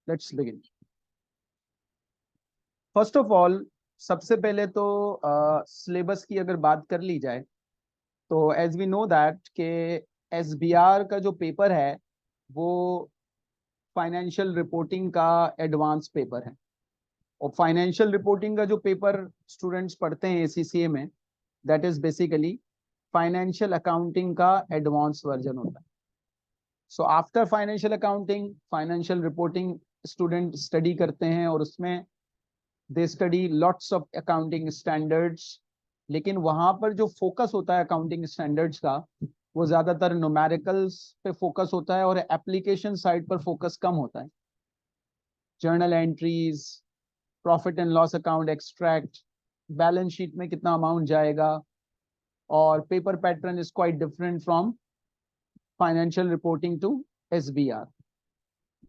Let's begin. First of all, सबसे पहले तो सिलेबस की अगर बात कर ली जाए तो एज वी नो दैट के एसबीआर का जो पेपर है वो फाइनेंशियल रिपोर्टिंग का एडवांस पेपर है। और फाइनेंशियल रिपोर्टिंग का जो पेपर स्टूडेंट्स पढ़ते हैं एसीसीए में, that is basically financial accounting का एडवांस वर्जन होता है। So after financial accounting financial reporting student study करते हैं और उसमें they study lots of accounting standards. लेकिन वहां पर जो फोकस होता है अकाउंटिंग स्टैंडर्ड्स का वो ज्यादातर न्यूमेरिकल्स पे फोकस होता है और एप्लीकेशन साइड पर फोकस कम होता है। Journal entries, profit and loss account extract, balance sheet में कितना अमाउंट जाएगा, और paper pattern is quite different from financial reporting to SBR.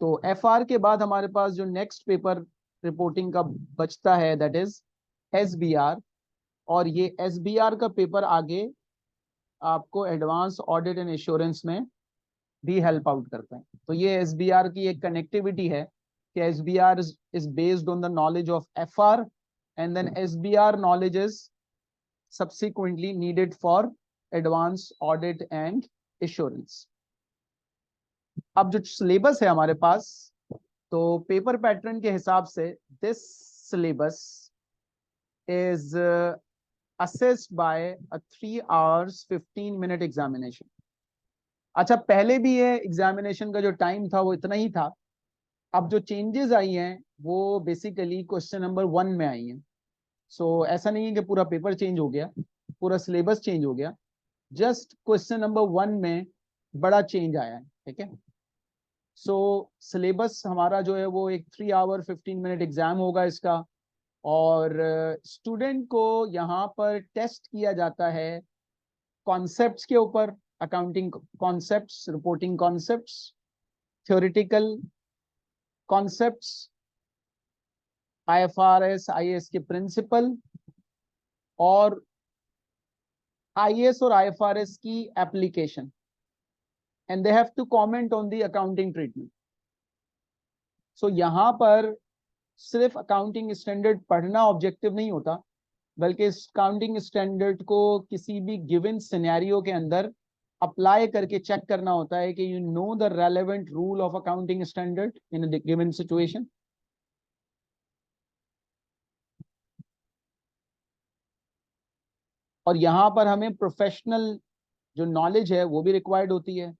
तो एफआर के बाद हमारे पास जो नेक्स्ट पेपर रिपोर्टिंग का बचता है दैट इज एसबीआर। और ये एसबीआर का पेपर आगे आपको एडवांस ऑडिट एंड एश्योरेंस में भी हेल्प आउट करता है। तो ये एसबीआर की एक कनेक्टिविटी है कि SBR is based on the knowledge of FR and then SBR knowledge is subsequently needed for advanced audit and assurance। अब जो सिलेबस है हमारे पास, तो पेपर पैटर्न के हिसाब से this syllabus is assessed by a 3 hours 15 minute examination। अच्छा, पहले भी ये एग्जामिनेशन का जो टाइम था वो इतना ही था। अब जो चेंजेस आई हैं वो बेसिकली क्वेश्चन नंबर 1 में आई हैं। सो ऐसा नहीं है कि पूरा पेपर चेंज हो गया, पूरा सिलेबस चेंज हो गया, जस्ट क्वेश्चन नंबर 1 में बड़ा चेंज आया है। ठीक है। सो सिलेबस हमारा जो है वो एक 3 आवर 15 मिनट एग्जाम होगा इसका। और स्टूडेंट को यहाँ पर टेस्ट किया जाता है कॉन्सेप्ट्स के ऊपर, accounting concepts, reporting concepts, theoretical concepts, IFRS IAS के प्रिंसिपल, और आईएएस और आईएफआरएस की application, and they have to comment on the accounting treatment. So यहाँ पर सिर्फ अकाउंटिंग स्टैंडर्ड पढ़ना ऑब्जेक्टिव नहीं होता, बल्कि इस अकाउंटिंग स्टैंडर्ड को किसी भी गिवन सिनेरियो के अंदर अप्लाई करके चेक करना होता है कि you know the relevant rule of accounting standard in a given situation. और यहाँ पर हमें प्रोफेशनल जो नॉलेज है वो भी रिक्वायर्ड होती है।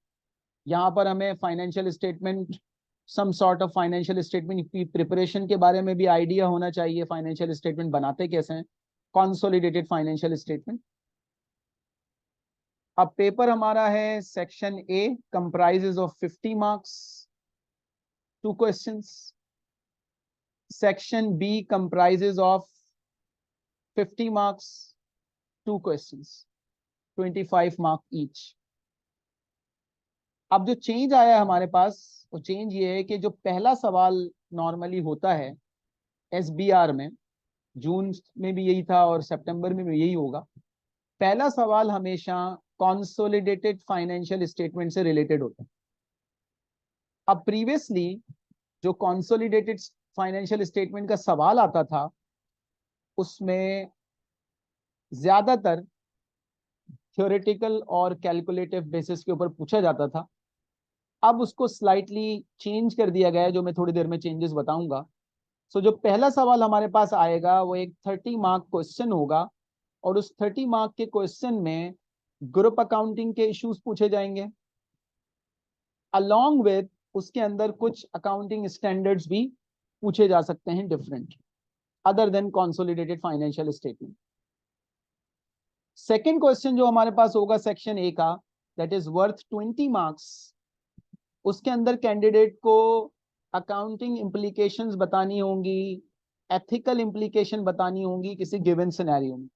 यहाँ पर हमें financial statement, some sort of financial statement की प्रिपरेशन के बारे में भी आइडिया होना चाहिए। फाइनेंशियल स्टेटमेंट बनाते कैसे हैं, कंसोलिडेटेड फाइनेंशियल स्टेटमेंट। अब पेपर हमारा है section A, comprises of 50 marks, 2 questions. Section B comprises of 50 marks, 2 questions, 25 mark each. अब जो चेंज आया है हमारे पास, वो चेंज ये है कि जो पहला सवाल नॉर्मली होता है एसबीआर में, जून में भी यही था और सितंबर में भी यही होगा, पहला सवाल हमेशा कंसोलिडेटेड फाइनेंशियल स्टेटमेंट से रिलेटेड होता है। अब प्रीवियसली जो कंसोलिडेटेड फाइनेंशियल स्टेटमेंट का सवाल आता था उसमें ज्यादातर थ्योरेटिकल और कैलकुलेटिव बेसिस के ऊपर पूछा जाता था। अब उसको स्लाइटली चेंज कर दिया गया है, जो मैं थोड़ी देर में चेंजेस बताऊंगा। सो जो पहला सवाल हमारे पास आएगा वो एक 30 मार्क क्वेश्चन होगा, और उस 30 मार्क के क्वेश्चन में ग्रुप अकाउंटिंग के इश्यूज पूछे जाएंगे, अलोंग विद उसके अंदर कुछ अकाउंटिंग स्टैंडर्ड्स भी पूछे जा सकते हैं different, other than consolidated financial statement. Second question जो हमारे पास होगा सेक्शन ए का, दैट इज वर्थ 20 मार्क्स। उसके अंदर कैंडिडेट को अकाउंटिंग इंप्लीकेशंस बतानी होंगी, एथिकल इंप्लीकेशन बतानी होंगी किसी गिवन सिनेरियो में।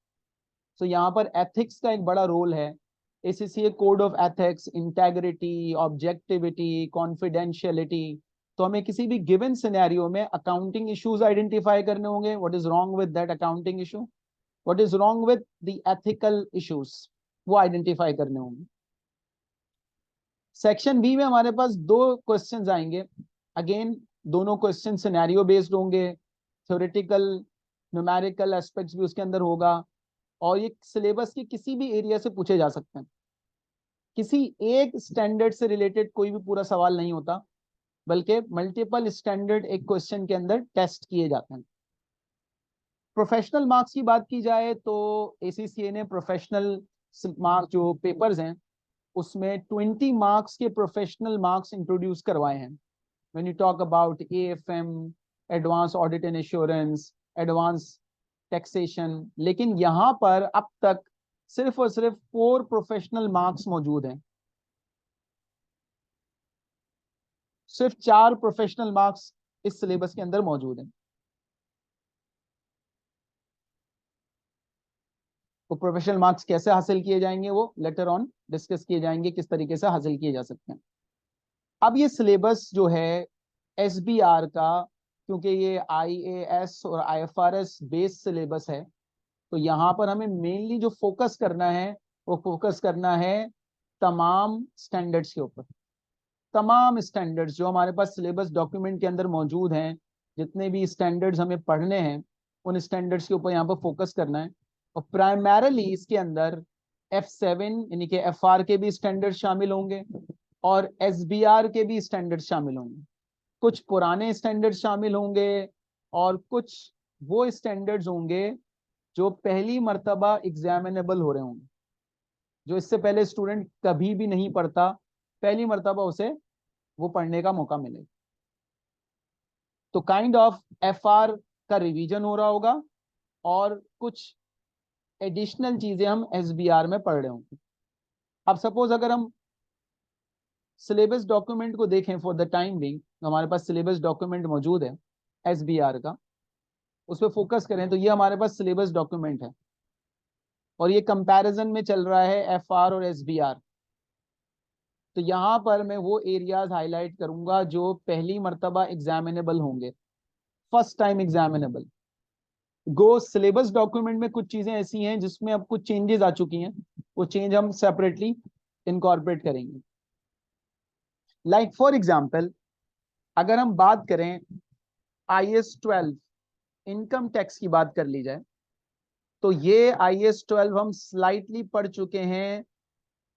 तो यहाँ पर एथिक्स का एक बड़ा रोल है। ACCA code of ethics, integrity, objectivity, confidentiality. तो हमें किसी भी गिवन सिनेरियो में अकाउंटिंग इश्यूज आइडेंटिफाई करने होंगे, what is wrong with that accounting issue, what is wrong with the ethical issues, वो आइडेंटिफाई करने होंगे। सेक्शन बी में हमारे पास 2 क्वेश्चंस आएंगे, अगेन दोनों क्वेश्चन सिनेरियो बेस्ड होंगे, थ्योरेटिकल न्यूमेरिकल एस्पेक्ट्स भी उसके अंदर होगा, और ये सिलेबस के किसी भी एरिया से पूछे जा सकते हैं। किसी एक स्टैंडर्ड से रिलेटेड कोई भी पूरा सवाल नहीं होता, बल्कि मल्टीपल स्टैंडर्ड एक क्वेश्चन के अंदर टेस्ट किए जाते हैं। प्रोफेशनल मार्क्स की बात की जाए तो एसीसीए ने प्रोफेशनल मार्क्स जो पेपर्स हैं उसमें 20 मार्क्स के प्रोफेशनल मार्क्स इंट्रोड्यूस करवाए हैं। When you talk about AFM, advance audit and assurance, advance taxation, लेकिन यहाँ पर अब तक सिर्फ और सिर्फ 4 प्रोफेशनल मार्क्स मौजूद हैं। सिर्फ 4 प्रोफेशनल मार्क्स इस सिलेबस के अंदर मौजूद हैं। तो प्रोफेशनल मार्क्स कैसे हासिल किए जाएंगे वो लेटर ऑन डिस्कस किए जाएंगे, किस तरीके से हासिल किए जा सकते हैं। अब ये सिलेबस जो है एसबीआर का, क्योंकि ये आईएएस और आईएफआरएस बेस्ड सिलेबस है, तो यहाँ पर हमें मेनली जो फोकस करना है वो फोकस करना है तमाम स्टैंडर्ड्स के ऊपर। तमाम स्टैंडर्ड्स जो हमारे पास सिलेबस डॉक्यूमेंट के अंदर मौजूद हैं, जितने भी स्टैंडर्ड्स हमें पढ़ने हैं, उन स्टैंडर्ड्स के ऊपर यहाँ पर फोकस करना है। और प्राइमरली इसके अंदर F7 यानी कि FR के भी स्टैंडर्ड शामिल होंगे और SBR के भी स्टैंडर्ड शामिल होंगे। कुछ पुराने स्टैंडर्ड शामिल होंगे और कुछ वो स्टैंडर्ड्स होंगे जो पहली मर्तबा एग्जामिनेबल हो रहे होंगे, जो इससे पहले स्टूडेंट कभी भी नहीं पढ़ता, पहली मर्तबा उसे वो पढ़ने का मौका मिलेगा। तो काइंड ऑफ FR का रिवीजन हो रहा होगा और कुछ एडिशनल चीजें हम SBR में पढ़ रहे होंगे। अब सपोज अगर हम सिलेबस डॉक्यूमेंट को देखें फॉर द टाइम बिंग, हमारे पास सिलेबस डॉक्यूमेंट मौजूद है SBR का, उस पर फोकस करें तो ये हमारे पास सिलेबस डॉक्यूमेंट है और ये कंपैरिजन में चल रहा है FR और SBR। तो यहाँ पर मैं वो एरियाज हाईलाइट करूंगा जो पहली मर्तबा एग्जामिनेबल होंगे, फर्स्ट टाइम एग्जामिनेबल। गो सिलेबस डॉक्यूमेंट में कुछ चीजें ऐसी हैं जिसमें अब कुछ चेंजेस आ चुकी हैं, वो चेंज हम सेपरेटली इनकॉर्पोरेट करेंगे। लाइक फॉर एग्जांपल अगर हम बात करें IS 12 इनकम टैक्स की बात कर ली जाए, तो ये IS 12 हम स्लाइटली पढ़ चुके हैं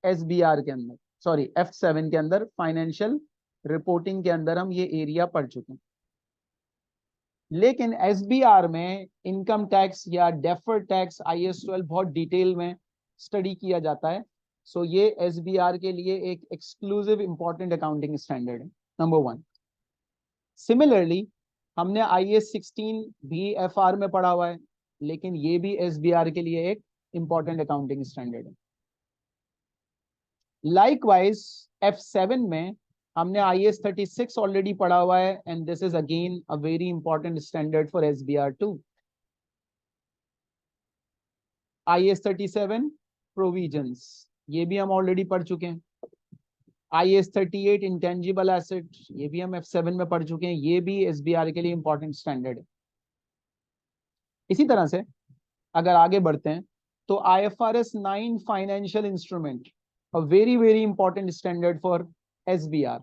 SBR के अंदर, सॉरी F7 के अंदर, फाइनेंशियल रिपोर्टिंग के अंदर हम ये एरिया पढ़ चुके हैं। लेकिन SBR में इनकम टैक्स या डेफर्ड टैक्स IS 12 बहुत डिटेल में स्टडी किया जाता है। सो ये SBR के लिए एक एक्सक्लूसिव इंपॉर्टेंट अकाउंटिंग स्टैंडर्ड है, नंबर 1। सिमिलरली हमने IS 16 भी FR में पढ़ा हुआ है, लेकिन ये भी SBR के लिए एक इंपॉर्टेंट अकाउंटिंग स्टैंडर्ड है। लाइकवाइज F7 में हमने IS 36 ऑलरेडी पढ़ा हुआ है and this is again a very important standard for SBR2। IS 37 provisions, ये भी हम ऑलरेडी पढ़ चुके हैं। IS 38 इंटेंजिबल एसेट, ये भी हम F7 में पढ़ चुके हैं, ये भी SBR के लिए इंपॉर्टेंट स्टैंडर्ड है। इसी तरह से अगर आगे बढ़ते हैं तो IFRS 9 financial instrument, a very very important standard for SBR।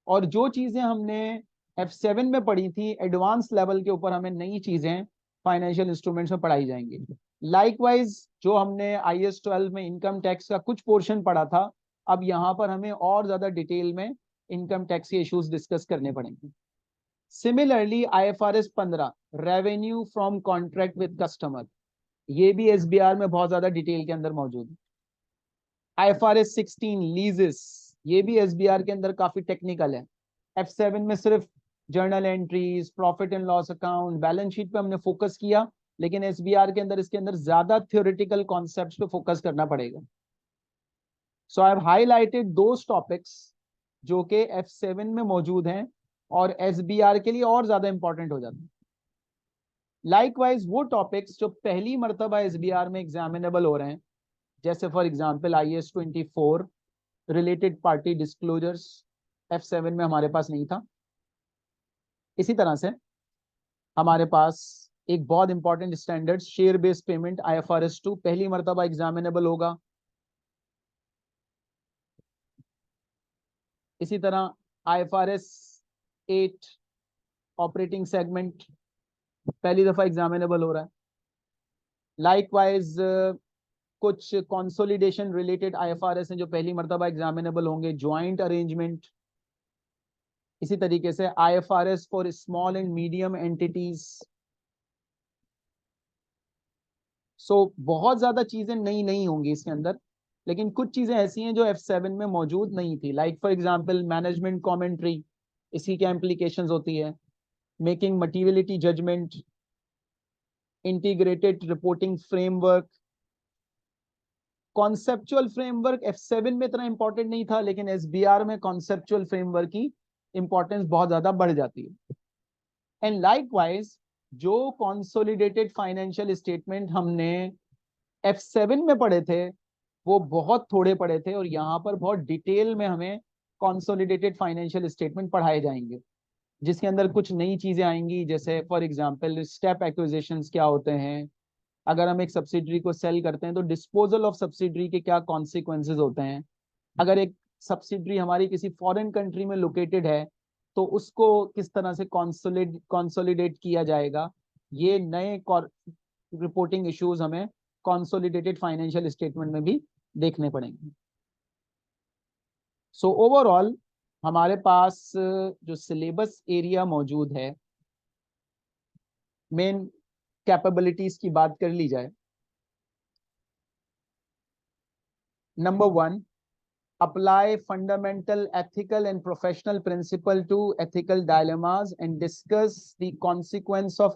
और जो चीजें हमने F7 में पढ़ी थी एडवांस लेवल के ऊपर, हमें नई चीजें फाइनेंशियल इंस्ट्रूमेंट्स में पढ़ाई जाएंगी। लाइकवाइज जो हमने IS 12 में इनकम टैक्स का कुछ पोर्शन पढ़ा था, अब यहाँ पर हमें और ज्यादा डिटेल में इनकम टैक्स के इश्यूज डिस्कस करने पड़ेंगे। Similarly IFRS 15 revenue from contract with customer, ये भी SBR में बहुत ज्यादा डिटेल के अंदर मौजूद है। IFRS 16 लीजेस, ये भी SBR के अंदर काफी टेक्निकल है। F7 में सिर्फ journal entries, profit and loss account, balance sheet पे हमने फोकस किया, लेकिन SBR के अंदर इसके अंदर ज्यादा थ्योरेटिकल कॉन्सेप्ट्स पे फोकस करना पड़ेगा। So I have highlighted those topics जो कि F7 में मौजूद हैं और SBR के लिए और ज्यादा इंपॉर्टेंट हो जाते हैं। लाइकवाइज वो टॉपिक्स जो पहली मर्तबा SBR में एग्जामिनेबल हो रहे हैं, जैसे for example IS 24 related party disclosures, F7 में हमारे पास नहीं था। इसी तरह से हमारे पास एक बहुत important standard share based payment IFRS 2 पहली मर्तबा एग्जामिनेबल होगा। इसी तरह IFRS 8 ऑपरेटिंग सेगमेंट पहली दफा एग्जामिनेबल हो रहा है। लाइकवाइज कुछ कंसोलिडेशन रिलेटेड आईएफआरएस हैं जो पहली मर्तबा एग्जामिनेबल होंगे, ज्वाइंट अरेंजमेंट, इसी तरीके से IFRS for small and medium entities. So बहुत ज्यादा चीजें नई नहीं होंगी इसके अंदर, लेकिन कुछ चीजें ऐसी हैं जो F7 में मौजूद नहीं थी। Like for example management commentary, इसकी क्या इंप्लीकेशंस होती है, making materiality judgement, integrated reporting framework. Conceptual framework F7 में इतना इंपॉर्टेंट नहीं था, लेकिन SBR में कॉन्सेप्चुअल फ्रेमवर्क की इंपॉर्टेंस बहुत ज्यादा बढ़ जाती है। एंड लाइकवाइज जो कॉन्सोलिडेटेड फाइनेंशियल स्टेटमेंट हमने F7 में पढ़े थे वो बहुत थोड़े पढ़े थे, और यहाँ पर बहुत डिटेल में हमें कॉन्सोलिडेटेड फाइनेंशियल स्टेटमेंट पढ़ाए जाएंगे, जिसके अंदर कुछ नई चीजें आएंगी। जैसे फॉर एग्जांपल स्टेप एक्विजिशंस क्या होते हैं, अगर हम एक सब्सिडरी को सेल करते हैं तो डिस्पोजल ऑफ सब्सिडरी के क्या कॉन्सिक्वेंसेज होते हैं, अगर एक सब्सिडरी हमारी किसी फॉरेन कंट्री में लोकेटेड है तो उसको किस तरह से कॉन्सोलिडेट किया जाएगा, ये नए रिपोर्टिंग इश्यूज हमें कॉन्सोलिडेटेड फाइनेंशियल स्टेटमेंट में भी देखने पड़ेंगे। सो ओवरऑल हमारे पास जो सिलेबस एरिया मौजूद है, मेन कैपेबिलिटीज की बात कर ली जाए। Number 1, apply fundamental ethical and professional principle to ethical dilemmas and discuss the consequence of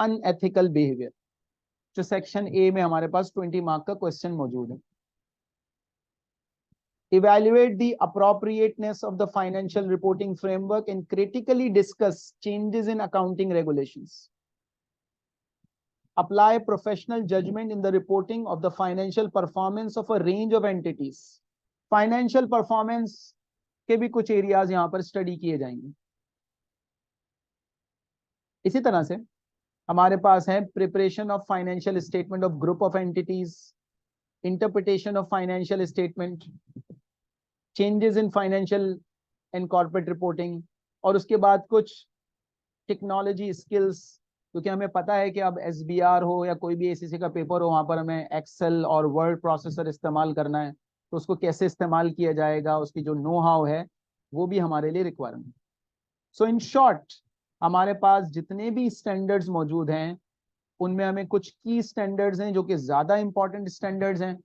unethical behavior। जो सेक्शन ए में हमारे पास 20 मार्क का क्वेश्चन मौजूद है। Evaluate the appropriateness of the financial reporting framework and critically discuss changes in accounting regulations। Apply professional judgment in the reporting of the financial performance of a range of entities। Financial performance के भी कुछ areas यहां पर study किए जाएंगे। इसी तरह से हमारे पास है preparation of financial statement of group of entities, interpretation of financial statement, changes in financial and corporate reporting, और उसके बाद कुछ टेक्नोलॉजी स्किल्स, क्योंकि हमें पता है कि अब SBR हो या कोई भी ACC का पेपर हो, वहां पर हमें एक्सेल और वर्ड प्रोसेसर इस्तेमाल करना है, तो उसको कैसे इस्तेमाल किया जाएगा, उसकी जो नो हाउ है वो भी हमारे लिए रिक्वायरमेंट। सो इन शॉर्ट हमारे पास जितने भी स्टैंडर्ड्स मौजूद हैं उनमें हमें कुछ की स्टैंडर्ड्स हैं जो कि ज्यादा इंपॉर्टेंट स्टैंडर्ड्स हैं,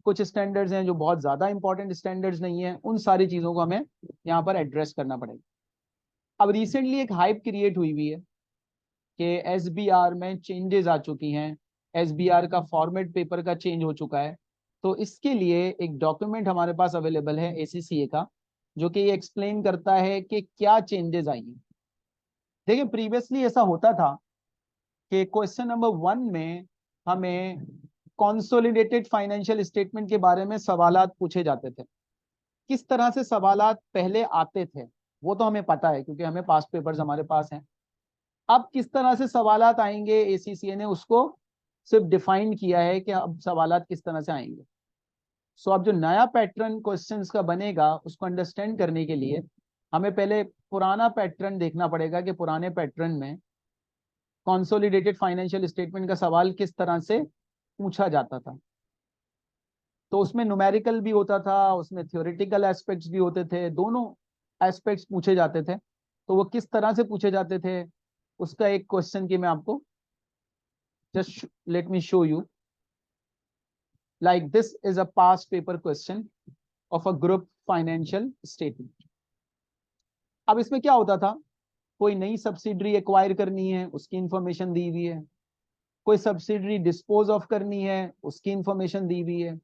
कुछ स्टैंडर्ड्स हैं जो बहुत ज्यादा इंपॉर्टेंट स्टैंडर्ड्स नहीं है। उन सारी चीजों को हमें यहाँ पर एड्रेस करना पड़ेगा। अब रिसेंटली एक हाइप क्रिएट हुई हुई है कि SBR में चेंजेस आ चुकी हैं, SBR का फॉर्मेट पेपर का चेंज हो चुका है। तो इसके लिए एक डॉक्यूमेंट हमारे पास अवेलेबल है ACCA का, जो कि ये एक्सप्लेन करता है कि क्या चेंजेस आई हैं। देखिए प्रीवियसली ऐसा होता था कि क्वेश्चन नंबर 1 में हमें कंसोलिडेटेड फाइनेंशियल स्टेटमेंट के बारे में सवालात पूछे जाते थे। किस तरह से सवालात पहले आते थे वो तो हमें पता है, क्योंकि हमें पास्ट पेपर्स हमारे पास हैं। अब किस तरह से सवालात आएंगे ACCA ने उसको सिर्फ डिफाइन किया है कि अब सवालात किस तरह से आएंगे। सो अब जो नया पैटर्न क्वेश्चंस का बनेगा उसको अंडरस्टैंड करने के लिए हमें पहले पुराना पैटर्न देखना पड़ेगा कि पुराने पैटर्न में कंसोलिडेटेड फाइनेंशियल स्टेटमेंट का सवाल किस तरह से पूछा जाता था। तो उसमें न्यूमेरिकल भी होता था, उसमें थ्योरेटिकल एस्पेक्ट्स भी होते थे, दोनों एस्पेक्ट्स पूछे जाते थे। तो वो किस तरह से पूछे जाते थे उसका एक क्वेश्चन की मैं आपको just let me show you। Like this is a past paper question of a group financial statement। अब इसमें क्या होता था, कोई नई सब्सिडरी एक्वायर करनी है उसकी इंफॉर्मेशन दी हुई है, कोई सब्सिडरी डिस्पोज ऑफ करनी है उसकी इंफॉर्मेशन दी हुई है,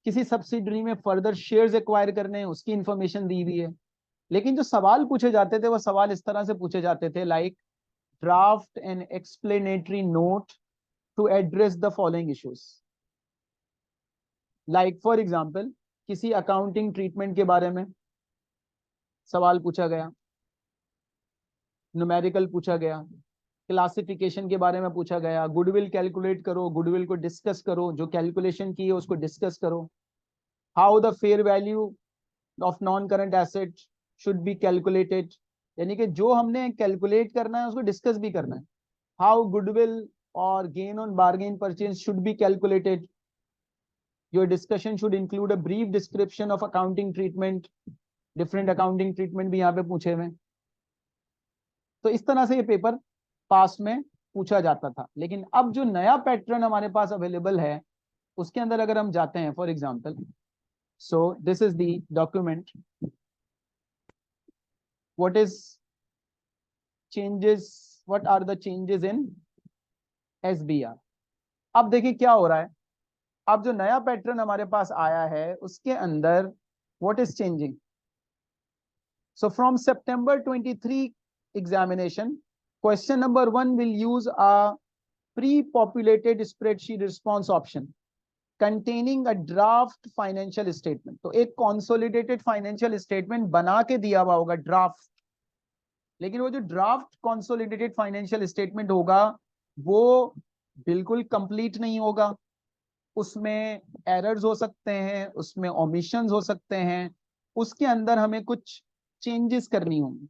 किसी सब्सिडरी में फर्दर शेयर्स एक्वायर करने हैं उसकी इंफॉर्मेशन दी हुई है। लेकिन जो सवाल पूछे जाते थे वो सवाल इस तरह से पूछे जाते थे, like draft an explanatory note to address the following issues. Like for example किसी अकाउंटिंग ट्रीटमेंट के बारे में सवाल पूछा गया, न्यूमेरिकल पूछा गया, क्लासिफिकेशन के बारे में पूछा गया, गुडविल कैलकुलेट करो, गुडविल को डिस्कस करो, जो कैलकुलेशन की है उसको डिस्कस करो, how the fair value of non current asset should be calculated, यानी कि जो हमने कैलकुलेट करना है उसको डिस्कस भी करना है। हाउ गुडविल और gain on bargain purchase should be calculated. Your discussion should include a brief description of accounting treatment. Different accounting treatment भी यहाँ पे पूछे हुए। तो इस तरह से ये पेपर पास्ट में पूछा जाता था। लेकिन अब जो नया पैटर्न हमारे पास अवेलेबल है उसके अंदर अगर हम जाते हैं, for example, so this is the document, what is changes, what are the changes in SBR. अब देखिए क्या हो रहा है। अब जो नया पैटर्न हमारे पास आया है उसके अंदर what is changing. So from September 23 examination, question number 1 will use a pre-populated spreadsheet response option containing a draft financial statement. तो एक consolidated financial statement बना के दिया हुआ होगा draft, लेकिन वो जो ड्राफ्ट consolidated financial statement होगा वो बिल्कुल कंप्लीट नहीं होगा। उसमें एरर्स हो सकते हैं, उसमें ओमिशंस हो सकते हैं, उसके अंदर हमें कुछ चेंजेस करनी होंगी।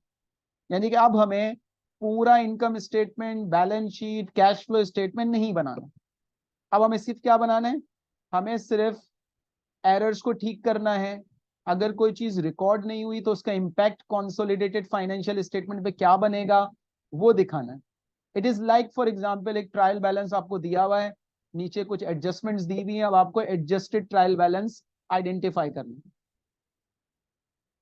यानी कि अब हमें पूरा income statement, balance sheet, cash flow statement नहीं बनाना। अब हमें सिर्फ क्या बनाना है, हमें सिर्फ एरर्स को ठीक करना है। अगर कोई चीज रिकॉर्ड नहीं हुई तो उसका इंपैक्ट कंसोलिडेटेड फाइनेंशियल स्टेटमेंट पे क्या बनेगा वो दिखाना है। It is like for example एक ट्रायल बैलेंस आपको दिया हुआ है, नीचे कुछ एडजस्टमेंट्स दी हुई हैं, अब आपको एडजस्टेड ट्रायल बैलेंस आइडेंटिफाई करना है।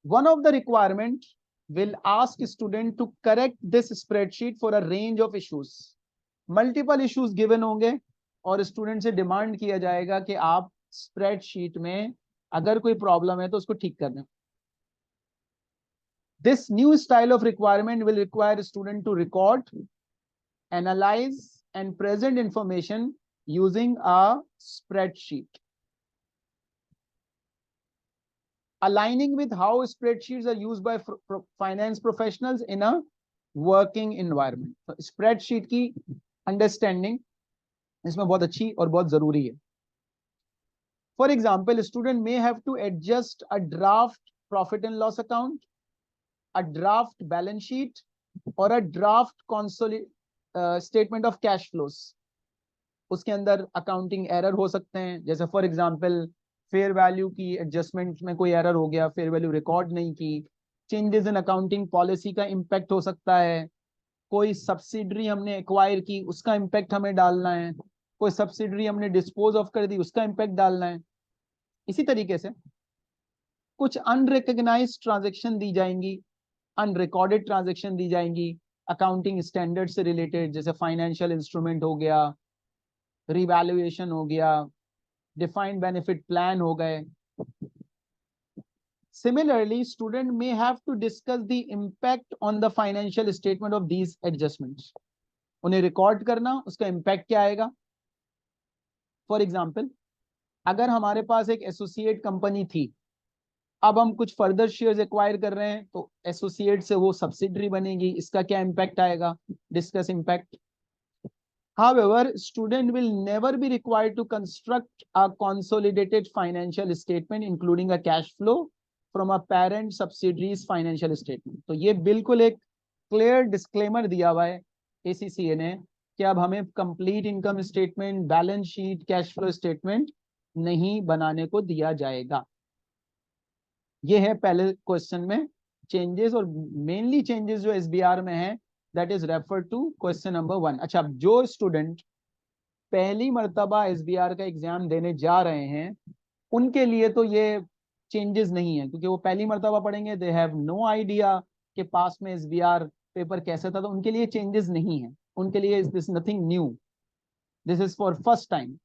One of the requirement will ask student to correct this spreadsheet for a range of issues. Multiple issues given होंगे और स्टूडेंट से डिमांड किया जाएगा कि आप स्प्रेडशीट में अगर कोई प्रॉब्लम है तो उसको ठीक कर दें। This new style of requirement will require student to record, analyse and present information using a spreadsheet, aligning with how spreadsheets are used by finance professionals in a working environment. तो spreadsheet की understanding इसमें बहुत अच्छी और बहुत जरूरी है। For example, student may have to adjust a draft profit and loss account, a draft balance sheet और a draft statement of cash flows. उसके अंदर अकाउंटिंग एरर हो सकते हैं, जैसे फॉर एग्जांपल फेयर वैल्यू की एडजस्टमेंट में कोई एरर हो गया, फेयर वैल्यू रिकॉर्ड नहीं की, चेंजेस इन अकाउंटिंग पॉलिसी का इम्पैक्ट हो सकता है, कोई सब्सिडरी हमने एक्वायर की उसका इम्पैक्ट हमें डालना है, कोई सब्सिडरी हमने डिस्पोज ऑफ कर दी उसका इम्पैक्ट डालना है। इसी तरीके से कुछ अनरिकग्नाइज ट्रांजेक्शन दी जाएंगी, अनरिकॉर्डेड ट्रांजेक्शन दी जाएंगी अकाउंटिंग स्टैंडर्ड से रिलेटेड, जैसे फाइनेंशियल इंस्ट्रूमेंट हो गया, रिवैल्यूएशन हो गया, डिफाइंड बेनिफिट प्लान हो गए। Similarly, student may have to discuss the impact on the financial statement of these adjustments. उन्हें रिकॉर्ड करना, उसका इम्पैक्ट क्या आएगा। फॉर एग्जाम्पल, अगर हमारे पास एक एसोसिएट कंपनी थी, अब हम कुछ फर्दर शेयर्स एक्वायर कर रहे हैं तो एसोसिएट से वो सब्सिडरी बनेगी, इसका क्या इम्पैक्ट आएगा, discuss impact. However, student will never be required to construct a consolidated financial statement including a cash flow from a parent subsidiary's financial statement. तो ये बिल्कुल एक क्लियर डिस्क्लेमर दिया हुआ है एसीसीए ने कि अब हमें complete income statement, balance sheet, cash flow statement नहीं बनाने को दिया जाएगा। ये है पहले क्वेश्चन में चेंजेस, और मेनली चेंजेस जो एसबीआर में है that is refer to question number 1। अच्छा, जो स्टूडेंट पहली मर्तबा एसबीआर का एग्जाम देने जा रहे हैं उनके लिए तो ये चेंजेस नहीं है, क्योंकि वो पहली मर्तबा पढ़ेंगे, दे हैव नो आइडिया कि पास में एसबीआर पेपर कैसे था, तो उनके लिए चेंजेस नहीं है, उनके लिए this nothing new, this is for first time.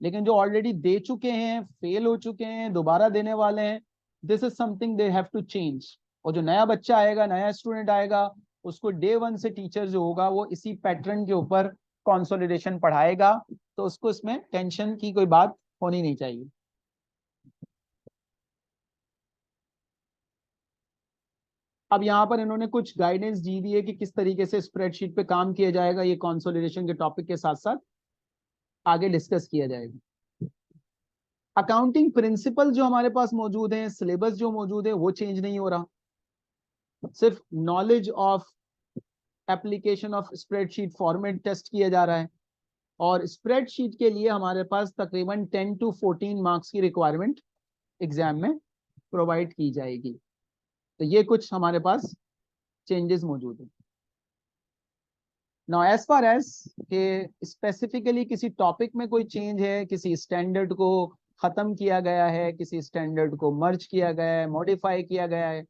लेकिन जो ऑलरेडी दे चुके हैं, फेल हो चुके हैं, दोबारा देने वाले हैं, this is something they have to change. और जो नया बच्चा आएगा, नया स्टूडेंट आएगा, उसको डे 1 से टीचर जो होगा वो इसी पैटर्न के ऊपर कंसोलिडेशन पढ़ाएगा, तो उसको इसमें टेंशन की कोई बात होनी नहीं चाहिए। अब यहाँ पर इन्होंने कुछ गाइडेंस दी हुई है कि किस तरीके से स्प्रेडशीट पे काम किया जाएगा, ये कंसोलिडेशन के टॉपिक के साथ साथ आगे डिस्कस किया जाएगा। अकाउंटिंग प्रिंसिपल जो हमारे पास मौजूद है, सिलेबस जो मौजूद है वो चेंज नहीं हो रहा। सिर्फ knowledge of application of spreadsheet format test किया जा रहा है, और स्प्रेडशीट के लिए हमारे पास तकरीबन 10 to 14 मार्क्स की रिक्वायरमेंट एग्जाम में प्रोवाइड की जाएगी। तो ये कुछ हमारे पास चेंजेस मौजूद है। नाउ एज फार एज के स्पेसिफिकली किसी टॉपिक में कोई चेंज है, किसी स्टैंडर्ड को खत्म किया गया है, किसी स्टैंडर्ड को मर्ज किया गया है, मॉडिफाई किया गया है,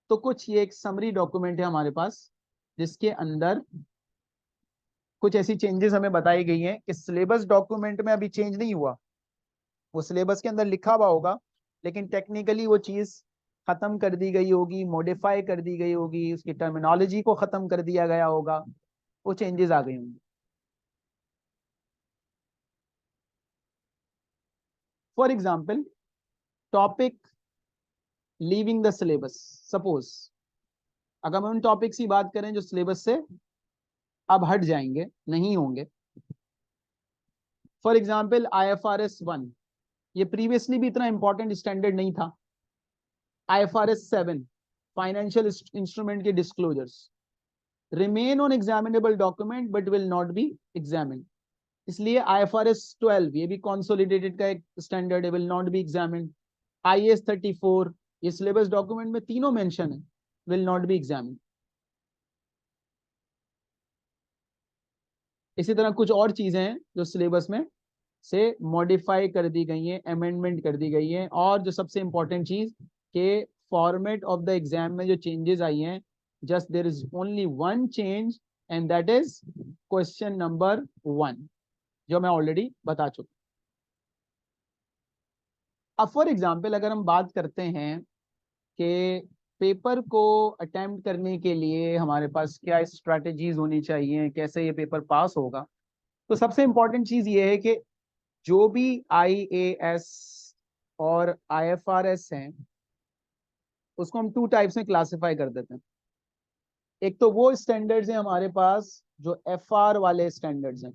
तो कुछ ये एक समरी डॉक्यूमेंट है हमारे पास जिसके अंदर कुछ ऐसी चेंजेस हमें बताई गई हैं कि सिलेबस डॉक्यूमेंट में अभी चेंज नहीं हुआ, वो सिलेबस के अंदर लिखा हुआ होगा, लेकिन टेक्निकली वो चीज खत्म कर दी गई होगी, मॉडिफाई कर दी गई होगी, उसकी टर्मिनोलॉजी को खत्म कर दिया गया होगा, वो चेंजेस आ गई होंगी। For example, topic leaving the syllabus, suppose अगर हम उन टॉपिक्स की बात करें जो सिलेबस से अब हट जाएंगे, नहीं होंगे। फॉर एग्जाम्पल IFRS 1, ये प्रीवियसली भी इतना इंपॉर्टेंट स्टैंडर्ड नहीं था। IFRS 7, फाइनेंशियल इंस्ट्रूमेंट के disclosures remain on examinable document but will not be examine, इसलिए IFRS 12 ये भी कंसोलिडेटेड का एक स्टैंडर्ड है, will not be examine. IAS 34 ये सिलेबस डॉक्यूमेंट में तीनों मेंशन है, विल नॉट बी एग्जामिन। इसी तरह कुछ और चीजें हैं जो सिलेबस में से मॉडिफाई कर दी गई हैं, अमेंडमेंट कर दी गई हैं, और जो सबसे इंपॉर्टेंट चीज के फॉर्मेट ऑफ द एग्जाम में जो चेंजेस आई हैं, just there is only one change and that is question number 1, जो मैं ऑलरेडी बता चुका। अब फॉर एग्जाम्पल अगर हम बात करते हैं कि पेपर को अटेम्प्ट करने के लिए हमारे पास क्या स्ट्रैटेजीज होनी चाहिए, कैसे ये पेपर पास होगा, तो सबसे इंपॉर्टेंट चीज ये है कि जो भी IAS और IFRS हैं उसको हम 2 टाइप्स में क्लासिफाई कर देते हैं। एक तो वो स्टैंडर्ड्स हैं हमारे पास जो FR वाले स्टैंडर्ड्स हैं,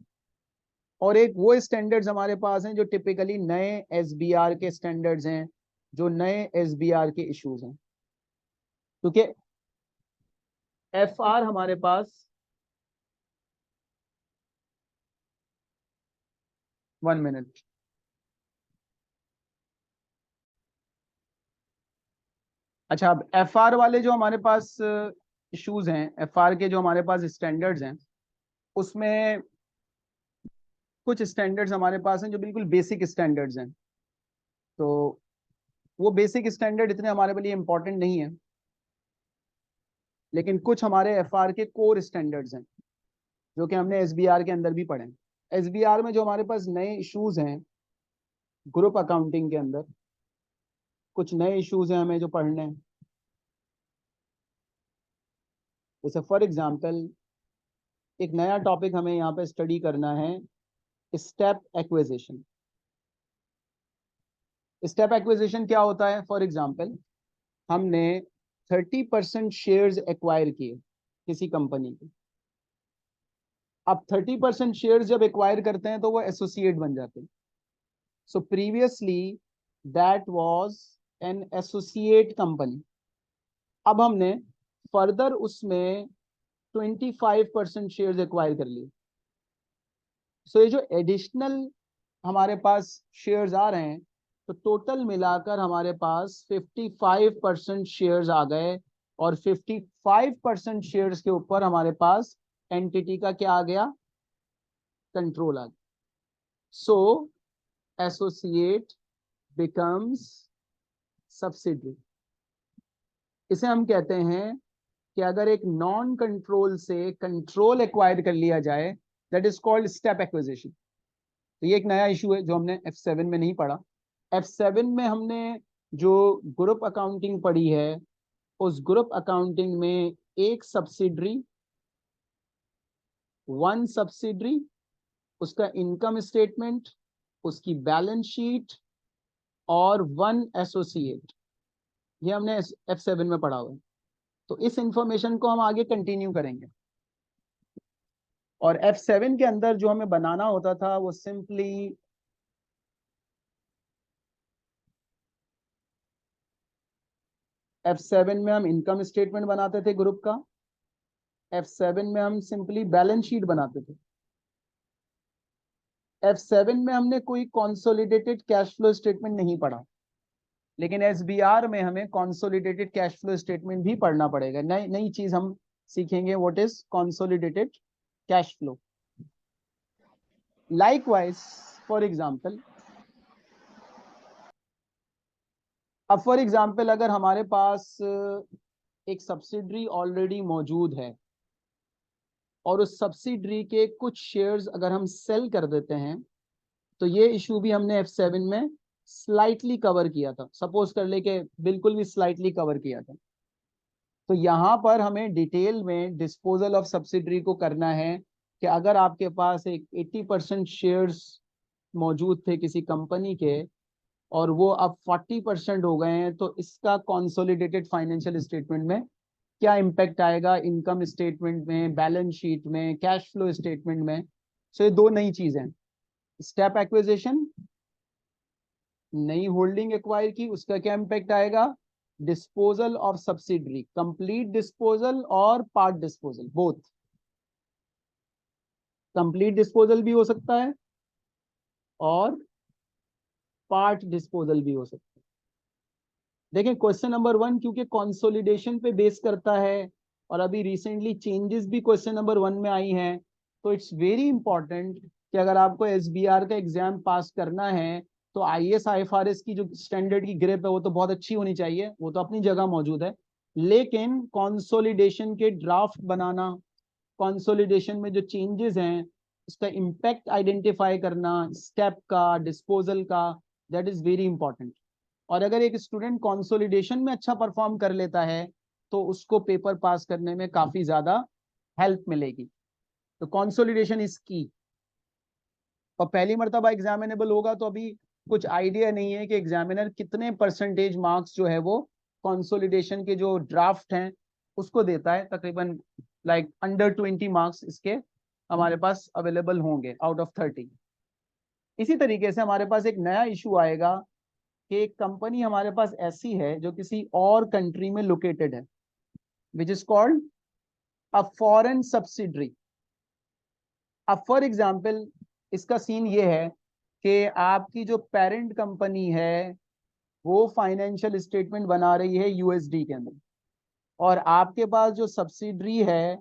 और एक वो स्टैंडर्ड्स हमारे पास हैं जो टिपिकली नए SBR के स्टैंडर्ड्स हैं, जो नए SBR के इश्यूज हैं। क्योंकि FR हमारे पास 1 मिनट, अच्छा अब FR वाले जो हमारे पास इश्यूज हैं, FR के जो हमारे पास स्टैंडर्ड्स हैं, उसमें कुछ स्टैंडर्ड्स हमारे पास हैं जो बिल्कुल बेसिक स्टैंडर्ड्स हैं। तो वो बेसिक स्टैंडर्ड इतने हमारे लिए इंपॉर्टेंट नहीं है, लेकिन कुछ हमारे FR के कोर स्टैंडर्ड्स हैं जो कि हमने SBR के अंदर भी पढ़े हैं। SBR में जो हमारे पास नए इश्यूज हैं ग्रुप अकाउंटिंग के अंदर, कुछ नए इश्यूज हैं हमें जो पढ़ने हैं। जैसे फॉर एग्जांपल एक नया टॉपिक हमें यहाँ पे स्टडी करना है, स्टेप एक्विजिशन। स्टेप एक्विजिशन क्या होता है? फॉर एग्जांपल हमने 30% शेयर्स एक्वायर किए किसी कंपनी के। अब 30% शेयर्स जब एक्वायर करते हैं तो वो एसोसिएट बन जाते हैं। So previously that was an associate company. अब हमने फर्दर उसमें 25% शेयर्स एक्वायर कर लिए। सो ये जो एडिशनल हमारे पास शेयर्स आ रहे हैं, तो टोटल मिलाकर हमारे पास 55% शेयर्स आ गए, और 55% शेयर्स के ऊपर हमारे पास एंटिटी का क्या आ गया? कंट्रोल आ गया। सो एसोसिएट बिकम्स सब्सिडरी। इसे हम कहते हैं कि अगर एक नॉन कंट्रोल से कंट्रोल एक्वायर कर लिया जाए, that is called step acquisition. तो ये एक नया इशू है जो हमने F7 में नहीं पढ़ा। F7 में हमने जो ग्रुप अकाउंटिंग पढ़ी है, उस ग्रुप अकाउंटिंग में एक सब्सिडरी, वन सब्सिडरी, उसका इनकम स्टेटमेंट, उसकी बैलेंस शीट, और वन एसोसिएट, ये हमने F7 में पढ़ा हुआ है। तो इस इंफॉर्मेशन को हम आगे कंटिन्यू करेंगे। और F7 के अंदर जो हमें बनाना होता था वो सिंपली F7 में हम इनकम स्टेटमेंट बनाते थे ग्रुप का, F7 में हम सिंपली बैलेंस शीट बनाते थे, F7 में हमने कोई कॉन्सोलिडेटेड कैश फ्लो स्टेटमेंट नहीं पढ़ा, लेकिन SBR में हमें कॉन्सोलिडेटेड कैश फ्लो स्टेटमेंट भी पढ़ना पड़ेगा। नई नई चीज हम सीखेंगे, what is consolidated cash flow. Likewise for example, अब फॉर एग्जांपल अगर हमारे पास एक सब्सिडरी ऑलरेडी मौजूद है और उस सब्सिडरी के कुछ शेयर्स अगर हम सेल कर देते हैं, तो ये इशू भी हमने F7 में स्लाइटली कवर किया था। सपोज कर ले कि बिल्कुल भी स्लाइटली कवर किया था, तो यहां पर हमें डिटेल में डिस्पोजल ऑफ सब्सिडरी को करना है कि अगर आपके पास एक 80% शेयर्स मौजूद थे किसी कंपनी के और वो अब 40% हो गए हैं, तो इसका कंसोलिडेटेड फाइनेंशियल स्टेटमेंट में क्या इम्पैक्ट आएगा, इनकम स्टेटमेंट में, बैलेंस शीट में, कैश फ्लो स्टेटमेंट में। सो ये दो नई चीजें, स्टेप एक्विजिशन, नई होल्डिंग एक्वायर की, उसका क्या इम्पैक्ट आएगा, disposal of subsidiary, complete disposal और part disposal, both. Complete disposal भी हो सकता है और पार्ट डिस्पोजल भी हो सकता है। देखिए क्वेश्चन नंबर 1 क्योंकि कंसोलिडेशन पे बेस करता है और अभी रिसेंटली चेंजेस भी क्वेश्चन नंबर 1 में आई हैं, तो इट्स वेरी इंपॉर्टेंट कि अगर आपको SBR का एग्जाम पास करना है तो IAS IFRS की जो स्टैंडर्ड की ग्रिप है वो तो बहुत अच्छी होनी चाहिए, वो तो अपनी जगह मौजूद है, लेकिन कंसोलिडेशन के ड्राफ्ट बनाना, कंसोलिडेशन में जो चेंजेस हैं उसका इम्पैक्ट आइडेंटिफाई करना, स्टेप का, डिस्पोजल का, दैट इज वेरी इंपॉर्टेंट। और अगर एक स्टूडेंट कंसोलिडेशन में अच्छा परफॉर्म कर लेता है तो उसको पेपर पास करने में काफी ज्यादा हेल्प मिलेगी। तो कंसोलिडेशन इज की। और पहली मर्तबा एग्जामिनेबल होगा तो अभी कुछ आइडिया नहीं है कि एग्जामिनर कितने परसेंटेज मार्क्स जो है वो कंसोलिडेशन के जो ड्राफ्ट हैं उसको देता है। तकरीबन लाइक अंडर 20 मार्क्स इसके हमारे पास अवेलेबल होंगे आउट ऑफ 30। इसी तरीके से हमारे पास एक नया इशू आएगा कि एक कंपनी हमारे पास ऐसी है जो किसी और कंट्री में लोकेटेड है, which is called a foreign subsidiary. अब फॉर एग्जाम्पल इसका सीन ये है कि आपकी जो पेरेंट कंपनी है वो फाइनेंशियल स्टेटमेंट बना रही है USD के अंदर, और आपके पास जो सब्सिडरी है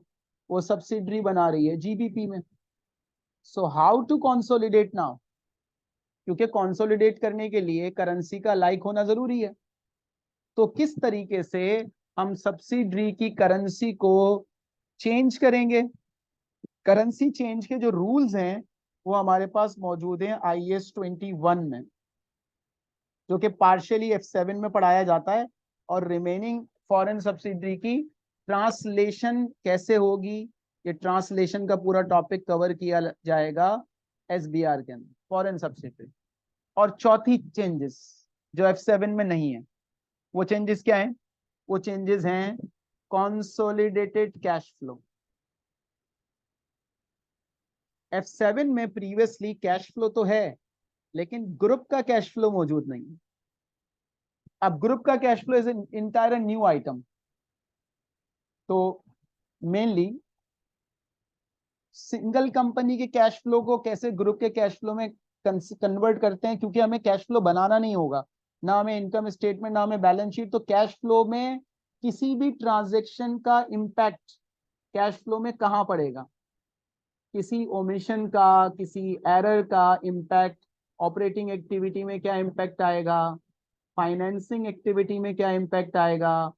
वो सब्सिडरी बना रही है GBP में। So how to consolidate now, क्योंकि कंसोलिडेट करने के लिए करेंसी का लाइक होना जरूरी है। तो किस तरीके से हम सब्सिडरी की करेंसी को चेंज करेंगे, करेंसी चेंज के जो रूल्स हैं वो हमारे पास मौजूद हैं IAS 21 में, जो कि पार्शियली F7 में पढ़ाया जाता है। और रिमेनिंग फॉरेन सब्सिडरी की ट्रांसलेशन कैसे होगी, ये ट्रांसलेशन का पूरा टॉपिक कवर किया जाएगा SBR के अंदर, फॉरेन सब्सिडरी। और चौथी चेंजेस जो F7 में नहीं है, वो चेंजेस क्या है, वो चेंजेस हैं कंसोलिडेटेड कैश फ्लो। F7 में प्रीवियसली कैश फ्लो तो है लेकिन ग्रुप का कैश फ्लो मौजूद नहीं है। अब ग्रुप का cash flow is an entire new item. तो मेनली सिंगल कंपनी के कैश फ्लो को कैसे ग्रुप के कैश फ्लो में कन्वर्ट करते हैं, क्योंकि हमें कैश फ्लो बनाना नहीं होगा, ना हमें इनकम स्टेटमेंट, ना हमें बैलेंस शीट, तो कैश फ्लो में किसी भी ट्रांजेक्शन का इम्पैक्ट कैश फ्लो में कहां पड़ेगा, किसी ओमिशन का, किसी एरर का इम्पैक्ट ऑपरेटिंग एक्टिविटी में क्या इम्पैक्ट आएगा, फाइनेंसिंग एक्टिविटी में क्या इम्पैक्ट आएगा,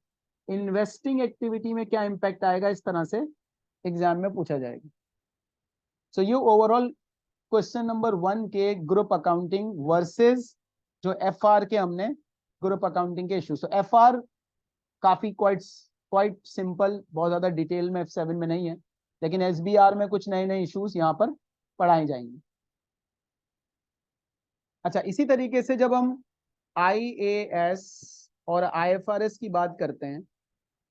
इन्वेस्टिंग एक्टिविटी में क्या इम्पैक्ट आएगा, इस तरह से एग्जाम में पूछा जाएगा। सो ये ओवरऑल क्वेश्चन नंबर 1 के ग्रुप अकाउंटिंग वर्सेस जो FR के हमने ग्रुप अकाउंटिंग के इश्यूज। FR काफी क्वाइट क्वाइट सिंपल, बहुत ज्यादा डिटेल में F7 में नहीं है, लेकिन SBR में कुछ नए नए इश्यूज यहाँ पर पढ़ाए जाएंगे। अच्छा, इसी तरीके से जब हम IAS और IFRS की बात करते हैं,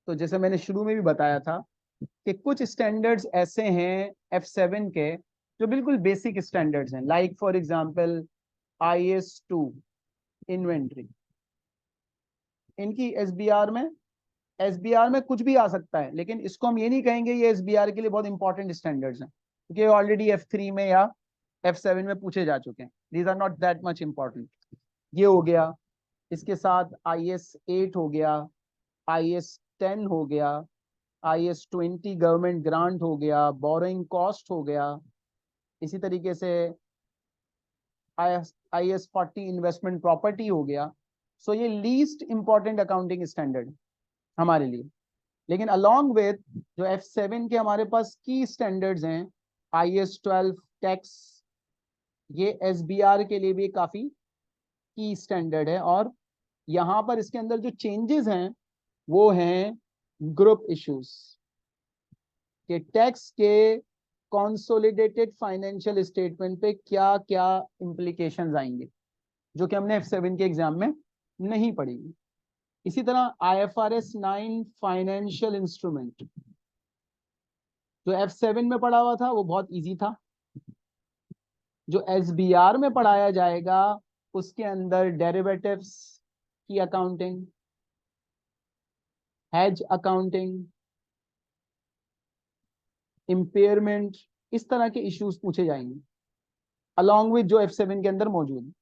तो जैसे मैंने शुरू में भी बताया था कि कुछ स्टैंडर्ड्स ऐसे हैं F7 के जो बिल्कुल बेसिक स्टैंडर्ड्स हैं, like for example IAS 2 inventory, इनकी SBR में एसबीआर में कुछ भी आ सकता है, लेकिन इसको हम ये नहीं कहेंगे ये एसबीआर के लिए बहुत इंपॉर्टेंट स्टैंडर्ड्स हैं, क्योंकि ऑलरेडी F3 में या F7 में पूछे जा चुके हैं। These are not that much important. ये हो गया। इसके साथ IS8 हो गया, IS10 हो गया, IS20 गवर्नमेंट ग्रांट हो गया, बोरोइंग कॉस्ट हो गया। इसी तरीके से IS40 इन्वेस्टमेंट प्रॉपर्टी हो गया। सो ये लीस्ट इंपॉर्टेंट अकाउंटिंग स्टैंडर्ड हमारे लिए। लेकिन अलॉन्ग विद जो F7 के हमारे पास की स्टैंडर्ड्स हैं, IS12 टैक्स, ये SBR के लिए भी काफी की स्टैंडर्ड है। और यहाँ पर इसके अंदर जो चेंजेस हैं वो हैं ग्रुप इश्यूज के टैक्स के कंसोलिडेटेड फाइनेंशियल स्टेटमेंट पे क्या क्या इंप्लीकेशंस आएंगे, जो कि हमने F7 के एग्जाम में नहीं पढ़ी। इसी तरह IFRS 9 फाइनेंशियल इंस्ट्रूमेंट जो F7 में पढ़ा हुआ था वो बहुत इजी था। जो SBR में पढ़ाया जाएगा उसके अंदर डेरिवेटिव्स की अकाउंटिंग, हेज अकाउंटिंग, इम्पेयरमेंट, इस तरह के इश्यूज पूछे जाएंगे अलॉन्ग विद जो F7 के अंदर मौजूद है।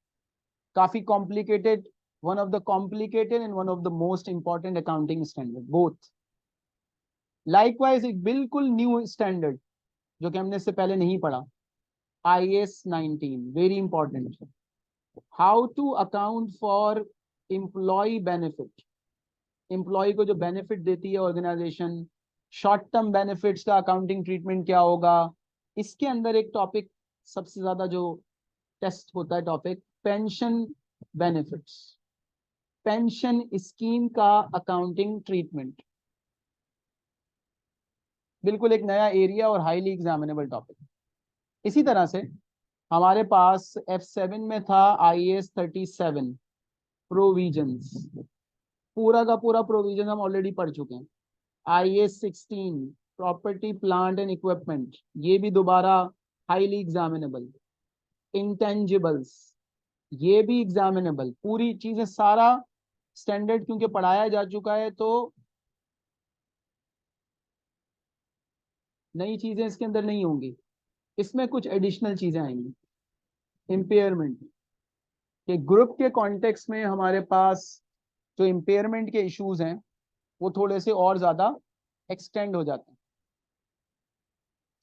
काफी complicated, one of the complicated and one of the most important accounting standard both. Likewise एक बिल्कुल न्यू स्टैंडर्ड जो कि हमने इससे पहले नहीं पढ़ा, IS19, very important. How to account for employ benefit, employ को जो बेनिफिट देती है ऑर्गेनाइजेशन, शॉर्ट टर्म बेनिफिट्स का अकाउंटिंग ट्रीटमेंट क्या होगा। इसके अंदर एक टॉपिक सबसे ज्यादा जो टेस्ट होता है topic, pension benefits, pension scheme का अकाउंटिंग ट्रीटमेंट, बिल्कुल एक नया एरिया और हाईली एग्जामिनेबल टॉपिक। इसी तरह से हमारे पास F7 में था IS37 प्रोविजंस, पूरा का पूरा प्रोविजन हम ऑलरेडी पढ़ चुके हैं। IS16 property plant and equipment, ये भी दोबारा हाईली एग्जामिनेबल। इंटेंजिबल्स, ये भी एग्जामिनेबल। पूरी चीजें सारा स्टैंडर्ड क्योंकि पढ़ाया जा चुका है तो नई चीजें इसके अंदर नहीं होंगी, इसमें कुछ एडिशनल चीजें आएंगी। इम्पेयरमेंट के ग्रुप के कॉन्टेक्स्ट में हमारे पास जो इम्पेयरमेंट के इश्यूज हैं वो थोड़े से और ज्यादा एक्सटेंड हो जाते हैं।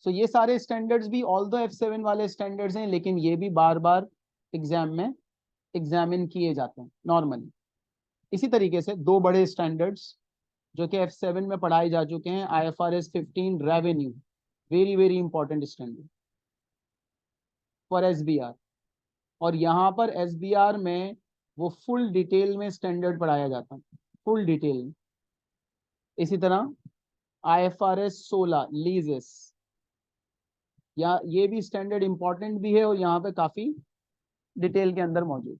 सो ये सारे स्टैंडर्ड्स भी ऑल दो F7 वाले स्टैंडर्ड्स हैं, लेकिन ये भी बार बार एग्जाम में एग्जामिन किए जाते हैं नॉर्मली। इसी तरीके से दो बड़े स्टैंडर्ड्स जो कि F7 में पढ़ाए जा चुके हैं, IFRS 15 revenue, very very important standard for SBR। और यहाँ पर SBR में वो फुल डिटेल में स्टैंडर्ड पढ़ाया जाता है, फुल डिटेल में। इसी तरह IFRS 16 लीजेस, या ये भी स्टैंडर्ड इंपॉर्टेंट भी है और यहाँ पे काफी डिटेल के अंदर मौजूद।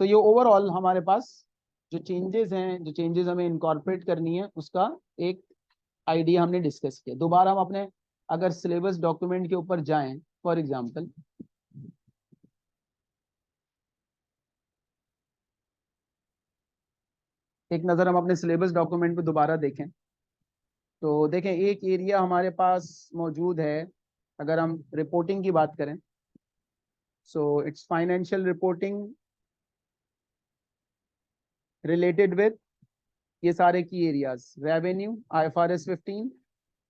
सो ये ओवरऑल हमारे पास जो चेंजेस हैं, जो चेंजेस हमें इनकॉर्पोरेट करनी है, उसका एक आइडिया हमने डिस्कस किया। दोबारा हम अपने अगर सिलेबस डॉक्यूमेंट के ऊपर जाएं, फॉर एग्जांपल एक नजर हम अपने सिलेबस डॉक्यूमेंट पे दोबारा देखें तो देखें एक एरिया हमारे पास मौजूद है। अगर हम रिपोर्टिंग की बात करें, so it's financial reporting related with ये सारे की areas, revenue IFRS 15,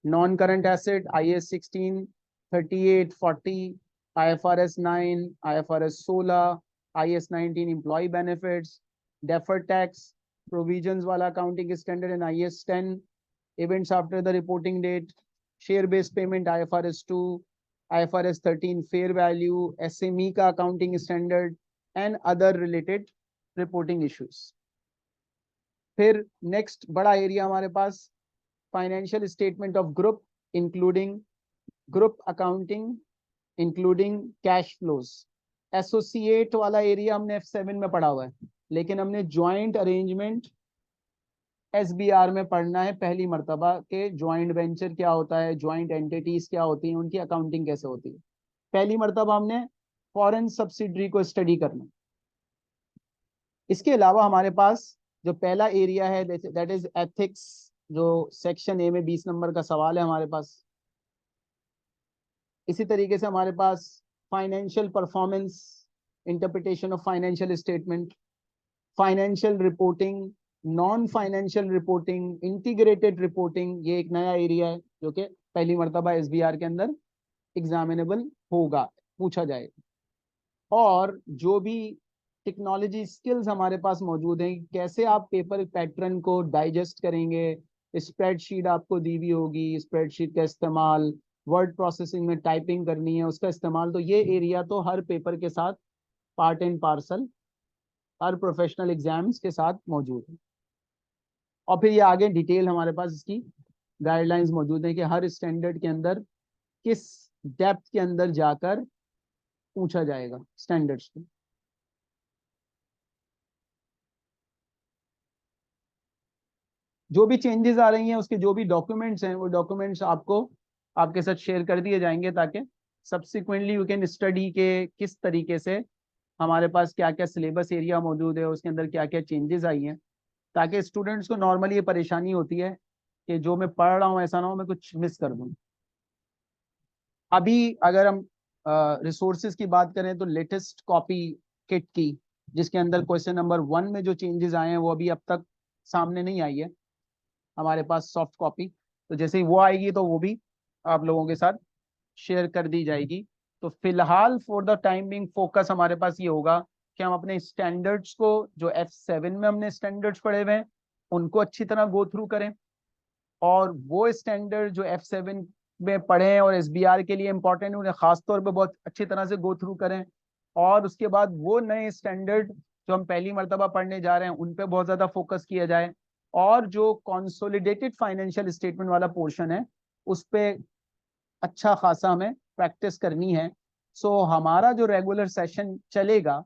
non current asset IS16, 38, 40, IFRS 9, IFRS 16, IS19 employ benefits, deferred tax provisions वाला accounting standard and IS10, events after the reporting date, share based payment IFRS 2, IFRS 13 fair value, SME का accounting standard and other related reporting issues। फिर next बड़ा area हमारे पास financial statement of group including group accounting including cash flows. Associate वाला area हमने F7 में पढ़ा हुआ है, लेकिन हमने ज्वाइंट अरेंजमेंट SBR में पढ़ना है पहली मर्तबा के ज्वाइंट वेंचर क्या होता है, ज्वाइंट एंटिटीज क्या होती हैं, उनकी अकाउंटिंग कैसे होती है। पहली मर्तबा हमने फॉरेन सब्सिडरी को स्टडी करना। इसके अलावा हमारे पास जो पहला एरिया है दैट इज एथिक्स, जो सेक्शन ए में 20 नंबर का सवाल है हमारे पास। इसी तरीके से हमारे पास financial performance, interpretation of financial statement, financial reporting, non financial reporting, integrated reporting, ये एक नया एरिया है जो कि पहली मर्तबा एसबीआर के अंदर एग्जामिनेबल होगा, पूछा जाएगा। और जो भी टेक्नोलॉजी स्किल्स हमारे पास मौजूद हैं, कैसे आप पेपर पैटर्न को डाइजेस्ट करेंगे, स्प्रेडशीट आपको दी हुई होगी, स्प्रेडशीट का इस्तेमाल, वर्ड प्रोसेसिंग में टाइपिंग करनी है उसका इस्तेमाल, तो ये एरिया तो हर पेपर के साथ part and parcel, her professional exams के साथ मौजूद है। और फिर ये आगे डिटेल हमारे पास इसकी गाइडलाइंस मौजूद है कि हर स्टैंडर्ड के अंदर किस डेप्थ के अंदर जाकर पूछा जाएगा स्टैंडर्ड्स को। जो भी चेंजेस आ रही हैं उसके जो भी डॉक्यूमेंट्स हैं वो डॉक्यूमेंट्स आपको आपके साथ शेयर कर दिए जाएंगे, ताकि सब्सिक्वेंटली यू कैन स्टडी के किस तरीके से हमारे पास क्या क्या सिलेबस एरिया मौजूद है, उसके अंदर क्या क्या चेंजेस आई हैं, ताकि स्टूडेंट्स को नॉर्मली ये परेशानी होती है कि जो मैं पढ़ रहा हूँ ऐसा ना हो मैं कुछ मिस कर दूँ। अभी अगर हम रिसोर्सेज की बात करें तो लेटेस्ट कॉपी किट की, जिसके अंदर क्वेश्चन नंबर 1 में जो चेंजेस आए हैं वो अभी अब तक सामने नहीं आई है हमारे पास सॉफ्ट कॉपी, तो जैसे ही वो आएगी तो वो भी आप लोगों के साथ शेयर कर दी जाएगी। तो फिलहाल for the time being focus हमारे पास ये होगा कि हम अपने स्टैंडर्ड्स को, जो F7 में हमने स्टैंडर्ड्स पढ़े हुए हैं उनको अच्छी तरह गो थ्रू करें, और वो स्टैंडर्ड जो F7 में पढ़े हैं और एसबीआर के लिए इंपॉर्टेंट है उन्हें खास तौर पे बहुत अच्छी तरह से गो थ्रू करें। और उसके बाद वो नए स्टैंडर्ड जो हम पहली मर्तबा पढ़ने जा रहे हैं उन पे बहुत ज्यादा फोकस किया जाए, और जो कंसोलिडेटेड फाइनेंशियल स्टेटमेंट वाला पोर्शन है उस पे अच्छा खासा हमें प्रैक्टिस करनी है। सो हमारा जो रेगुलर सेशन चलेगा,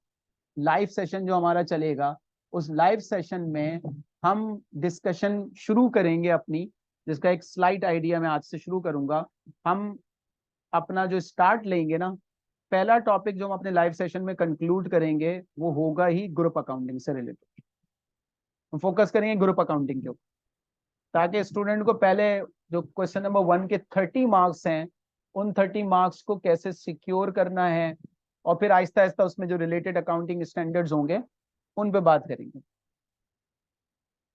लाइव सेशन जो हमारा चलेगा, उस लाइव सेशन में हम डिस्कशन शुरू करेंगे अपनी, जिसका एक स्लाइड आइडिया मैं आज से शुरू करूंगा। हम अपना जो स्टार्ट लेंगे ना, पहला टॉपिक जो हम अपने लाइव सेशन में कंक्लूड करेंगे वो होगा ही ग्रुप अकाउंटिंग से रिलेटेड। हम फोकस करेंगे ग्रुप अकाउंटिंग के ऊपर, ताकि स्टूडेंट को पहले जो क्वेश्चन नंबर 1 के 30 मार्क्स हैं उन 30 मार्क्स को कैसे सिक्योर करना है, और फिर आहिस्ता आहिस्ता उसमें जो रिलेटेड अकाउंटिंग स्टैंडर्ड्स होंगे उन पे बात करेंगे।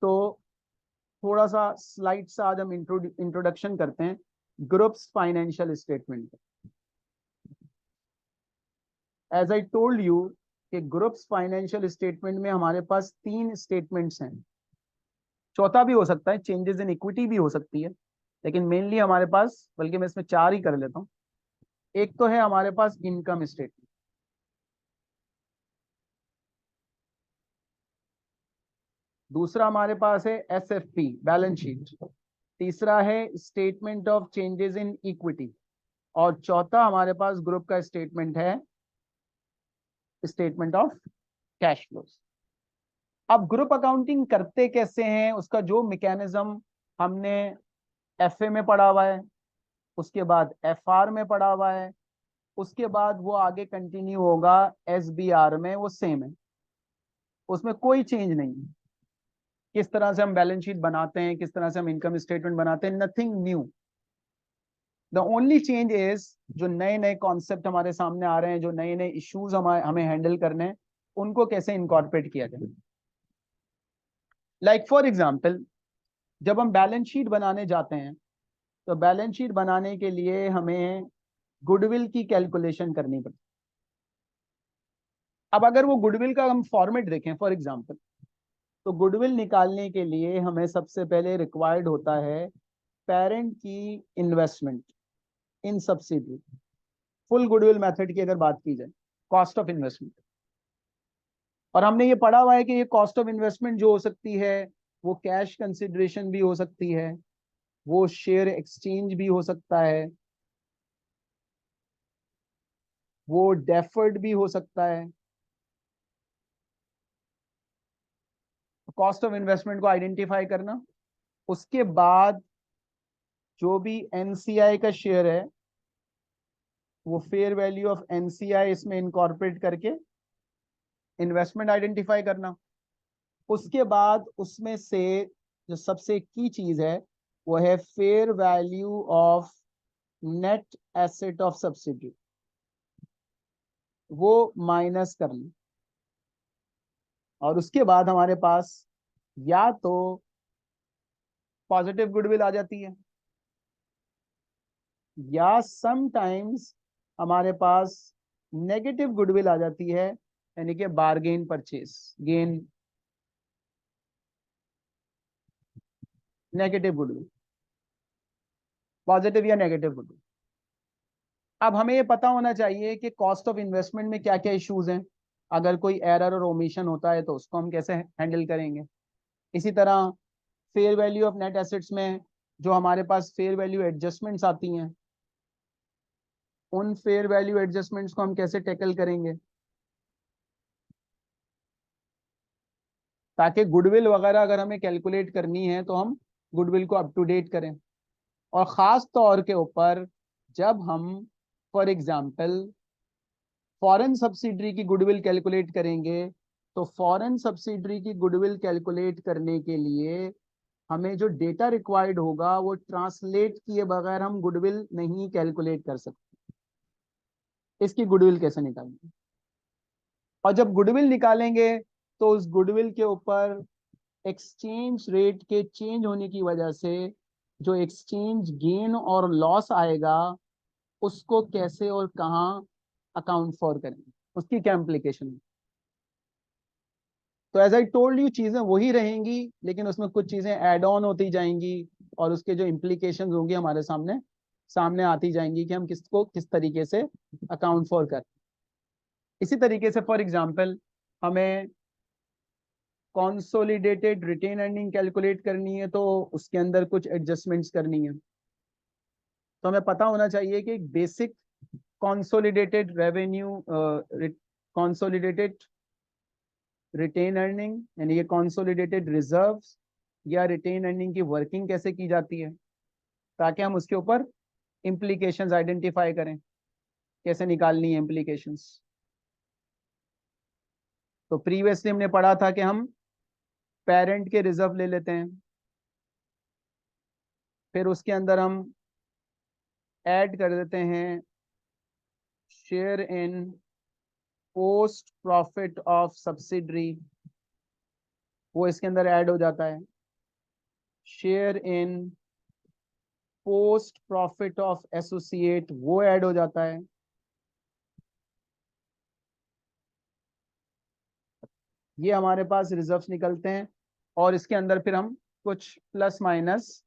तो थोड़ा सा स्लाइड से आज हम इंट्रोडक्शन करते हैं groups financial statement. As I told you कि ग्रुप्स फाइनेंशियल स्टेटमेंट में हमारे पास 3 स्टेटमेंट्स हैं, चौथा भी हो सकता है, चेंजेस इन इक्विटी भी हो सकती है, लेकिन मेनली हमारे पास, बल्कि मैं इसमें 4 ही कर लेता हूँ। एक तो है हमारे पास इनकम स्टेटमेंट, दूसरा हमारे पास है एसएफपी बैलेंस शीट, तीसरा है statement of changes in equity, और चौथा हमारे पास ग्रुप का स्टेटमेंट है स्टेटमेंट ऑफ कैश फ्लोज। अब ग्रुप अकाउंटिंग करते कैसे हैं, उसका जो मैकेनिज्म हमने एफए में पढ़ा हुआ है, उसके बाद एफआर में पढ़ा हुआ है, उसके बाद वो आगे कंटिन्यू होगा एसबीआर में, वो सेम है, उसमें कोई चेंज नहीं है। किस तरह से हम बैलेंस शीट बनाते हैं, किस तरह से हम इनकम स्टेटमेंट बनाते हैं, nothing new. The only change is जो नए नए कॉन्सेप्ट हमारे सामने आ रहे हैं, जो नए नए इश्यूज हमें हैंडल करने हैं, उनको कैसे इनकॉर्पोरेट किया जाए। लाइक फॉर एग्जाम्पल, जब हम बैलेंस शीट बनाने जाते हैं तो बैलेंस शीट बनाने के लिए हमें गुडविल की कैलकुलेशन करनी पड़ती है। अब अगर वो गुडविल का हम फॉर्मेट देखें फॉर एग्जाम्पल, तो गुडविल निकालने के लिए हमें सबसे पहले रिक्वायर्ड होता है पेरेंट की इन्वेस्टमेंट इन सब्सिडी, फुल गुडविल मेथड की अगर बात की जाए, कॉस्ट ऑफ इन्वेस्टमेंट। और हमने ये पढ़ा हुआ है कि ये कॉस्ट ऑफ इन्वेस्टमेंट जो हो सकती है वो कैश कंसिडरेशन भी हो सकती है, वो शेयर एक्सचेंज भी हो सकता है, वो डेफर्ड भी हो सकता है। कॉस्ट ऑफ इन्वेस्टमेंट को आइडेंटिफाई करना, उसके बाद जो भी एनसीआई का शेयर है वो फेयर वैल्यू ऑफ एनसीआई इसमें इनकॉर्पोरेट करके इन्वेस्टमेंट आइडेंटिफाई करना। उसके बाद उसमें से जो सबसे की चीज है वो है fair value of net asset of subsidy, वो माइनस कर ली। और उसके बाद हमारे पास या तो पॉजिटिव गुडविल आ जाती है, या समटाइम्स हमारे पास नेगेटिव गुडविल आ जाती है, यानी कि bargain purchase gain, negative goodwill, positive या नेगेटिव गुडविल। अब हमें ये पता होना चाहिए कि कॉस्ट ऑफ इन्वेस्टमेंट में क्या क्या इश्यूज हैं। अगर कोई एरर और ओमिशन होता है तो उसको हम कैसे हैंडल करेंगे। इसी तरह fair value of net assets में जो हमारे पास फेयर वैल्यू एडजस्टमेंट्स आती हैं, उन फेयर वैल्यू एडजस्टमेंट्स को हम कैसे टैकल करेंगे ताकि गुडविल वगैरह अगर हमें कैलकुलेट करनी है तो हम गुडविल को अप टू डेट करें। और ख़ास तौर के ऊपर जब हम फॉर एग्जांपल फॉरेन सब्सिडरी की गुडविल कैलकुलेट करेंगे, तो फॉरेन सब्सिडरी की गुडविल कैलकुलेट करने के लिए हमें जो डेटा रिक्वायर्ड होगा वो ट्रांसलेट किए बगैर हम गुडविल नहीं कैलकुलेट कर सकते। इसकी गुडविल कैसे निकालेंगे, और जब गुडविल निकालेंगे तो उस गुडविल के ऊपर एक्सचेंज रेट के चेंज होने की वजह से जो एक्सचेंज गेन और लॉस आएगा उसको कैसे और कहाँ अकाउंट फॉर करेंगे, उसकी क्या इम्प्लीकेशन है। तो एज आई टोल्ड यू चीजें वही रहेंगी, लेकिन उसमें कुछ चीजें ऐड ऑन होती जाएंगी और उसके जो इम्प्लीकेशन होंगी हमारे सामने सामने आती जाएंगी कि हम किसको किस तरीके से अकाउंट फॉर करें। इसी तरीके से फॉर एग्जांपल हमें कॉन्सोलिडेटेड रिटेन अर्निंग कैलकुलेट करनी है, तो उसके अंदर कुछ एडजस्टमेंट्स करनी है। तो हमें पता होना चाहिए कि basic consolidated revenue, consolidated retain earning यानी ये कॉन्सोलिडेटेड रिजर्व्स या रिटेन अर्निंग की वर्किंग कैसे की जाती है, ताकि हम उसके ऊपर इम्प्लीकेशंस आइडेंटिफाई करें, कैसे निकालनी है इम्प्लीकेशंस। तो प्रीवियसली हमने पढ़ा था कि हम पेरेंट के रिजर्व ले लेते हैं, फिर उसके अंदर हम ऐड कर देते हैं share in post profit of subsidiary, वो इसके अंदर ऐड हो जाता है। Share in post profit of associate वो ऐड हो जाता है। ये हमारे पास रिजर्व्स निकलते हैं, और इसके अंदर फिर हम कुछ प्लस माइनस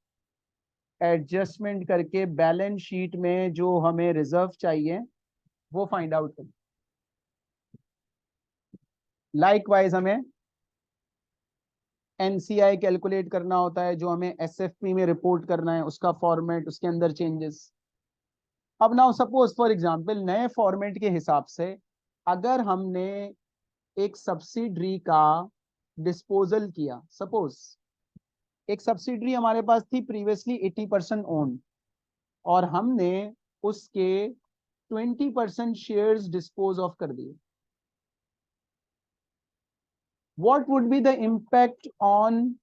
एडजस्टमेंट करके बैलेंस शीट में जो हमें रिजर्व चाहिए वो फाइंड आउट करें। लाइकवाइज हमें एनसीआई कैलकुलेट करना होता है, जो हमें एसएफपी में रिपोर्ट करना है, उसका फॉर्मेट, उसके अंदर चेंजेस। अब नाउ सपोज फॉर एग्जांपल नए फॉर्मेट के हिसाब से अगर हमने एक सब्सिडरी का डिस्पोजल किया, सपोज एक सब्सिडरी हमारे पास थी प्रीवियसली 80% ओन, और हमने उसके 20% शेयर्स डिस्पोज ऑफ कर दिए, what would be the impact on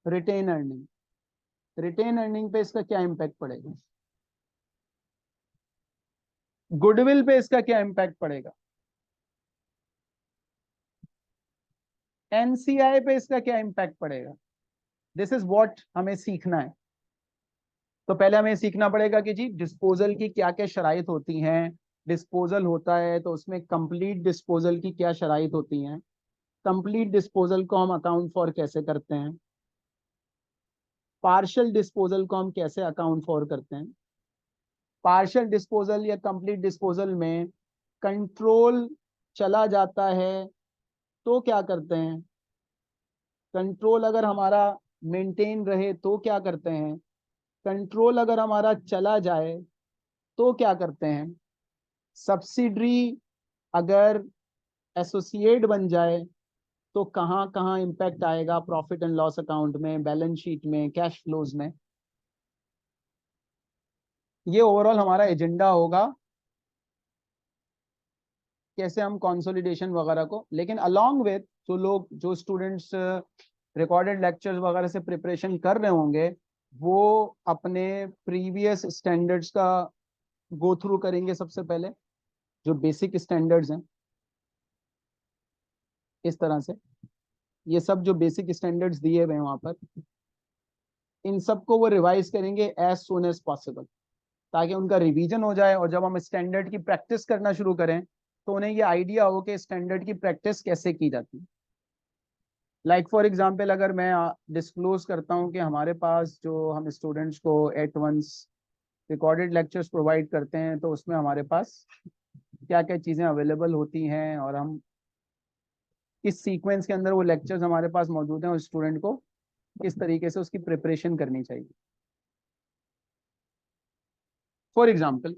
retain earning. Retain earning पे इसका क्या इम्पैक्ट पड़ेगा, गुडविल पे इसका क्या इम्पैक्ट पड़ेगा, एनसीआई पे इसका क्या इम्पैक्ट पड़ेगा। दिस इज व्हाट हमें सीखना है। तो पहले हमें सीखना पड़ेगा कि जी डिस्पोजल की क्या क्या शराइत होती हैं। डिस्पोजल होता है तो उसमें कंप्लीट डिस्पोजल की क्या शराइत होती हैं, कंप्लीट डिस्पोजल को हम अकाउंट फॉर कैसे करते हैं, पार्शियल डिस्पोजल को हम कैसे अकाउंट फॉर करते हैं। पार्शियल डिस्पोजल या कंप्लीट डिस्पोजल में कंट्रोल चला जाता है तो क्या करते हैं, कंट्रोल अगर हमारा मेंटेन रहे तो क्या करते हैं, कंट्रोल अगर हमारा चला जाए तो क्या करते हैं, सब्सिडरी अगर एसोसिएट बन जाए तो कहाँ कहाँ इम्पैक्ट आएगा प्रॉफिट एंड लॉस अकाउंट में, बैलेंस शीट में, कैश फ्लोज में। ये ओवरऑल हमारा एजेंडा होगा कैसे हम कंसोलिडेशन वगैरह को, लेकिन अलोंग विथ जो स्टूडेंट्स रिकॉर्डेड लेक्चर्स वगैरह से प्रिपरेशन कर रहे होंगे, वो अपने प्रीवियस स्टैंडर्ड्स का गो थ्रू करेंगे सबसे पहले, जो बेसिक स्टैंडर्ड्स हैं इस तरह से, ये सब जो बेसिक स्टैंडर्ड्स दिए हुए हैं वहां पर, इन सबको वो रिवाइज करेंगे एज सुन एज पॉसिबल, ताकि उनका रिवीजन हो जाए, और जब हम स्टैंडर्ड की प्रैक्टिस करना शुरू करें तो उन्हें ये आइडिया हो कि स्टैंडर्ड की प्रैक्टिस कैसे की जाती है। लाइक फॉर एग्जांपल, अगर मैं डिस्क्लोज करता हूं कि हमारे पास जो हम स्टूडेंट्स को at once recorded lectures provide करते हैं, तो उसमें हमारे पास क्या क्या चीज़ें अवेलेबल होती हैं, और हम किस सीक्वेंस के अंदर वो लेक्चर्स हमारे पास मौजूद हैं, और स्टूडेंट को किस तरीके से उसकी प्रिपरेशन करनी चाहिए। फॉर एग्जाम्पल,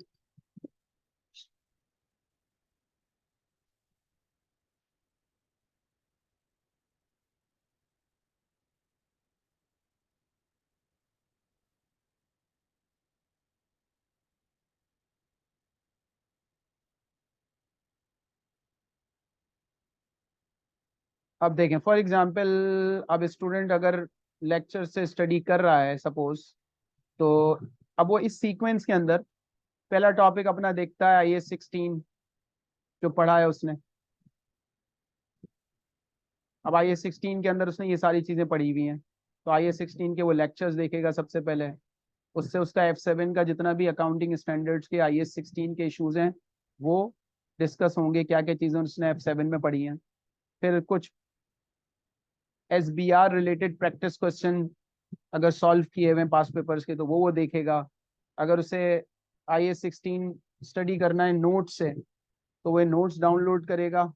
अब देखें फॉर एग्जांपल, अब स्टूडेंट अगर लेक्चर से स्टडी कर रहा है सपोज, तो अब वो इस सीक्वेंस के अंदर पहला टॉपिक अपना देखता है IAS 16 जो पढ़ा है उसने। अब IAS 16 के अंदर उसने ये सारी चीज़ें पढ़ी हुई हैं, तो IAS 16 के वो लेक्चर्स देखेगा सबसे पहले। उससे उसका F7 का जितना भी अकाउंटिंग स्टैंडर्ड्स के IAS 16 के इश्यूज हैं वो डिस्कस होंगे, क्या क्या चीज़ें उसने F7 में पढ़ी हैं। फिर कुछ SBR रिलेटेड प्रैक्टिस क्वेश्चन अगर सॉल्व किए हुए पास पेपर्स के, तो वो देखेगा। अगर उसे IAS 16 स्टडी करना है नोट से, तो वो नोट्स डाउनलोड करेगा,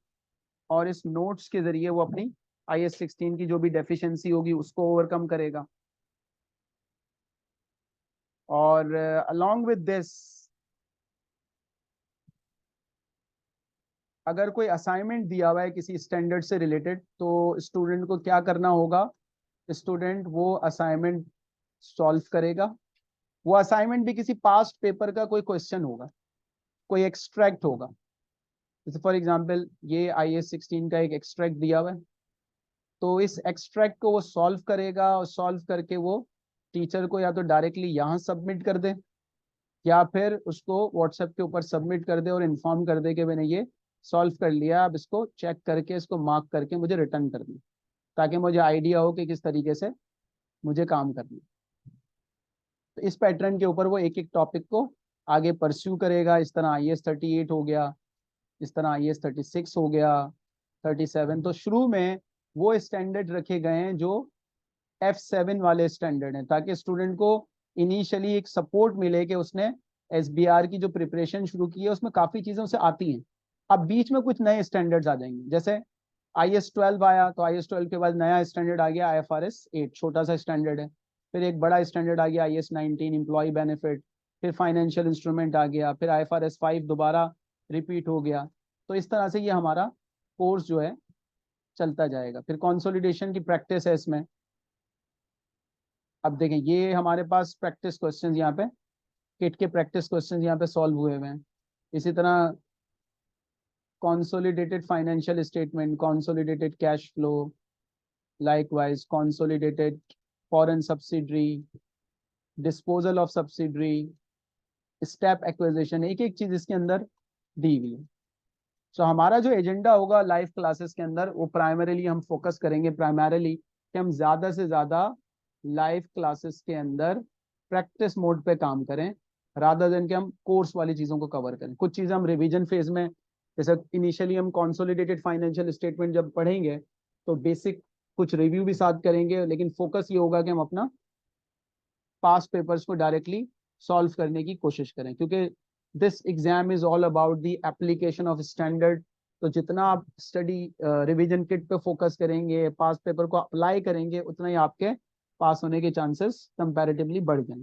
और इस नोट्स के जरिए वो अपनी IAS 16 की जो भी डेफिशिएंसी होगी उसको ओवरकम करेगा। और अलोंग विद दिस, अगर कोई असाइनमेंट दिया हुआ है किसी स्टैंडर्ड से रिलेटेड, तो स्टूडेंट को क्या करना होगा, स्टूडेंट वो असाइनमेंट सॉल्व करेगा। वो असाइनमेंट भी किसी पास्ट पेपर का कोई क्वेश्चन होगा, कोई एक्सट्रैक्ट होगा। जैसे फॉर एग्जांपल ये IAS 16 का एक एक्सट्रैक्ट दिया हुआ है, तो इस एक्सट्रैक्ट को वो सॉल्व करेगा, और सॉल्व करके वो टीचर को या तो डायरेक्टली यहाँ सबमिट कर दे, या फिर उसको व्हाट्सएप के ऊपर सबमिट कर दे और इन्फॉर्म कर दे कि मैंने ये सॉल्व कर लिया, आप इसको चेक करके इसको मार्क करके मुझे रिटर्न कर दें, ताकि मुझे आइडिया हो कि किस तरीके से मुझे काम करना है। तो इस पैटर्न के ऊपर वो एक एक टॉपिक को आगे परस्यू करेगा। इस तरह IAS 38 हो गया, इस तरह IAS 36 हो गया, 37। तो शुरू में वो स्टैंडर्ड रखे गए हैं जो F7 वाले स्टैंडर्ड हैं, ताकि स्टूडेंट को इनिशियली एक सपोर्ट मिले कि उसने SBR की जो प्रिपरेशन शुरू की है उसमें काफ़ी चीज़ें उसे आती हैं। अब बीच में कुछ नए स्टैंडर्ड्स आ जाएंगे, जैसे IAS 12 आया, तो IAS 12 के बाद नया स्टैंडर्ड आ गया IFRS 8, छोटा सा स्टैंडर्ड है। फिर एक बड़ा स्टैंडर्ड आ गया IAS 19 एम्प्लॉय बेनिफिट। फिर फाइनेंशियल इंस्ट्रूमेंट आ गया, फिर IFRS 5 दोबारा रिपीट हो गया। तो इस तरह से ये हमारा कोर्स जो है चलता जाएगा। फिर कंसोलिडेशन की प्रैक्टिस है इसमें। अब देखें, ये हमारे पास प्रैक्टिस क्वेश्चंस यहाँ पे, किट के प्रैक्टिस क्वेश्चंस यहाँ पे सॉल्व हुए हुए हैं। इसी तरह consolidated financial statement, consolidated cash flow, likewise consolidated foreign subsidiary, disposal of subsidiary, step acquisition, एक एक चीज इसके अंदर दी हुई है। सो हमारा जो एजेंडा होगा लाइव क्लासेस के अंदर, वो प्राइमरीली हम फोकस करेंगे प्राइमरीली कि हम ज्यादा से ज्यादा लाइव क्लासेस के अंदर प्रैक्टिस मोड पे काम करें, रादर देन कि हम कोर्स वाली चीज़ों को कवर करें। कुछ चीज़ें हम रिवीजन फेज में, जैसे इनिशियली हम कंसोलिडेटेड फाइनेंशियल स्टेटमेंट जब पढ़ेंगे तो बेसिक कुछ रिव्यू भी साथ करेंगे, लेकिन फोकस ये होगा कि हम अपना पास्ट पेपर्स को डायरेक्टली सॉल्व करने की कोशिश करें, क्योंकि this exam is all about the application of standard. तो जितना आप स्टडी रिवीजन किट पे फोकस करेंगे, पास्ट पेपर को अप्लाई करेंगे, उतना ही आपके पास होने के चांसेस कंपैरेटिवली बढ़ जाएंगे।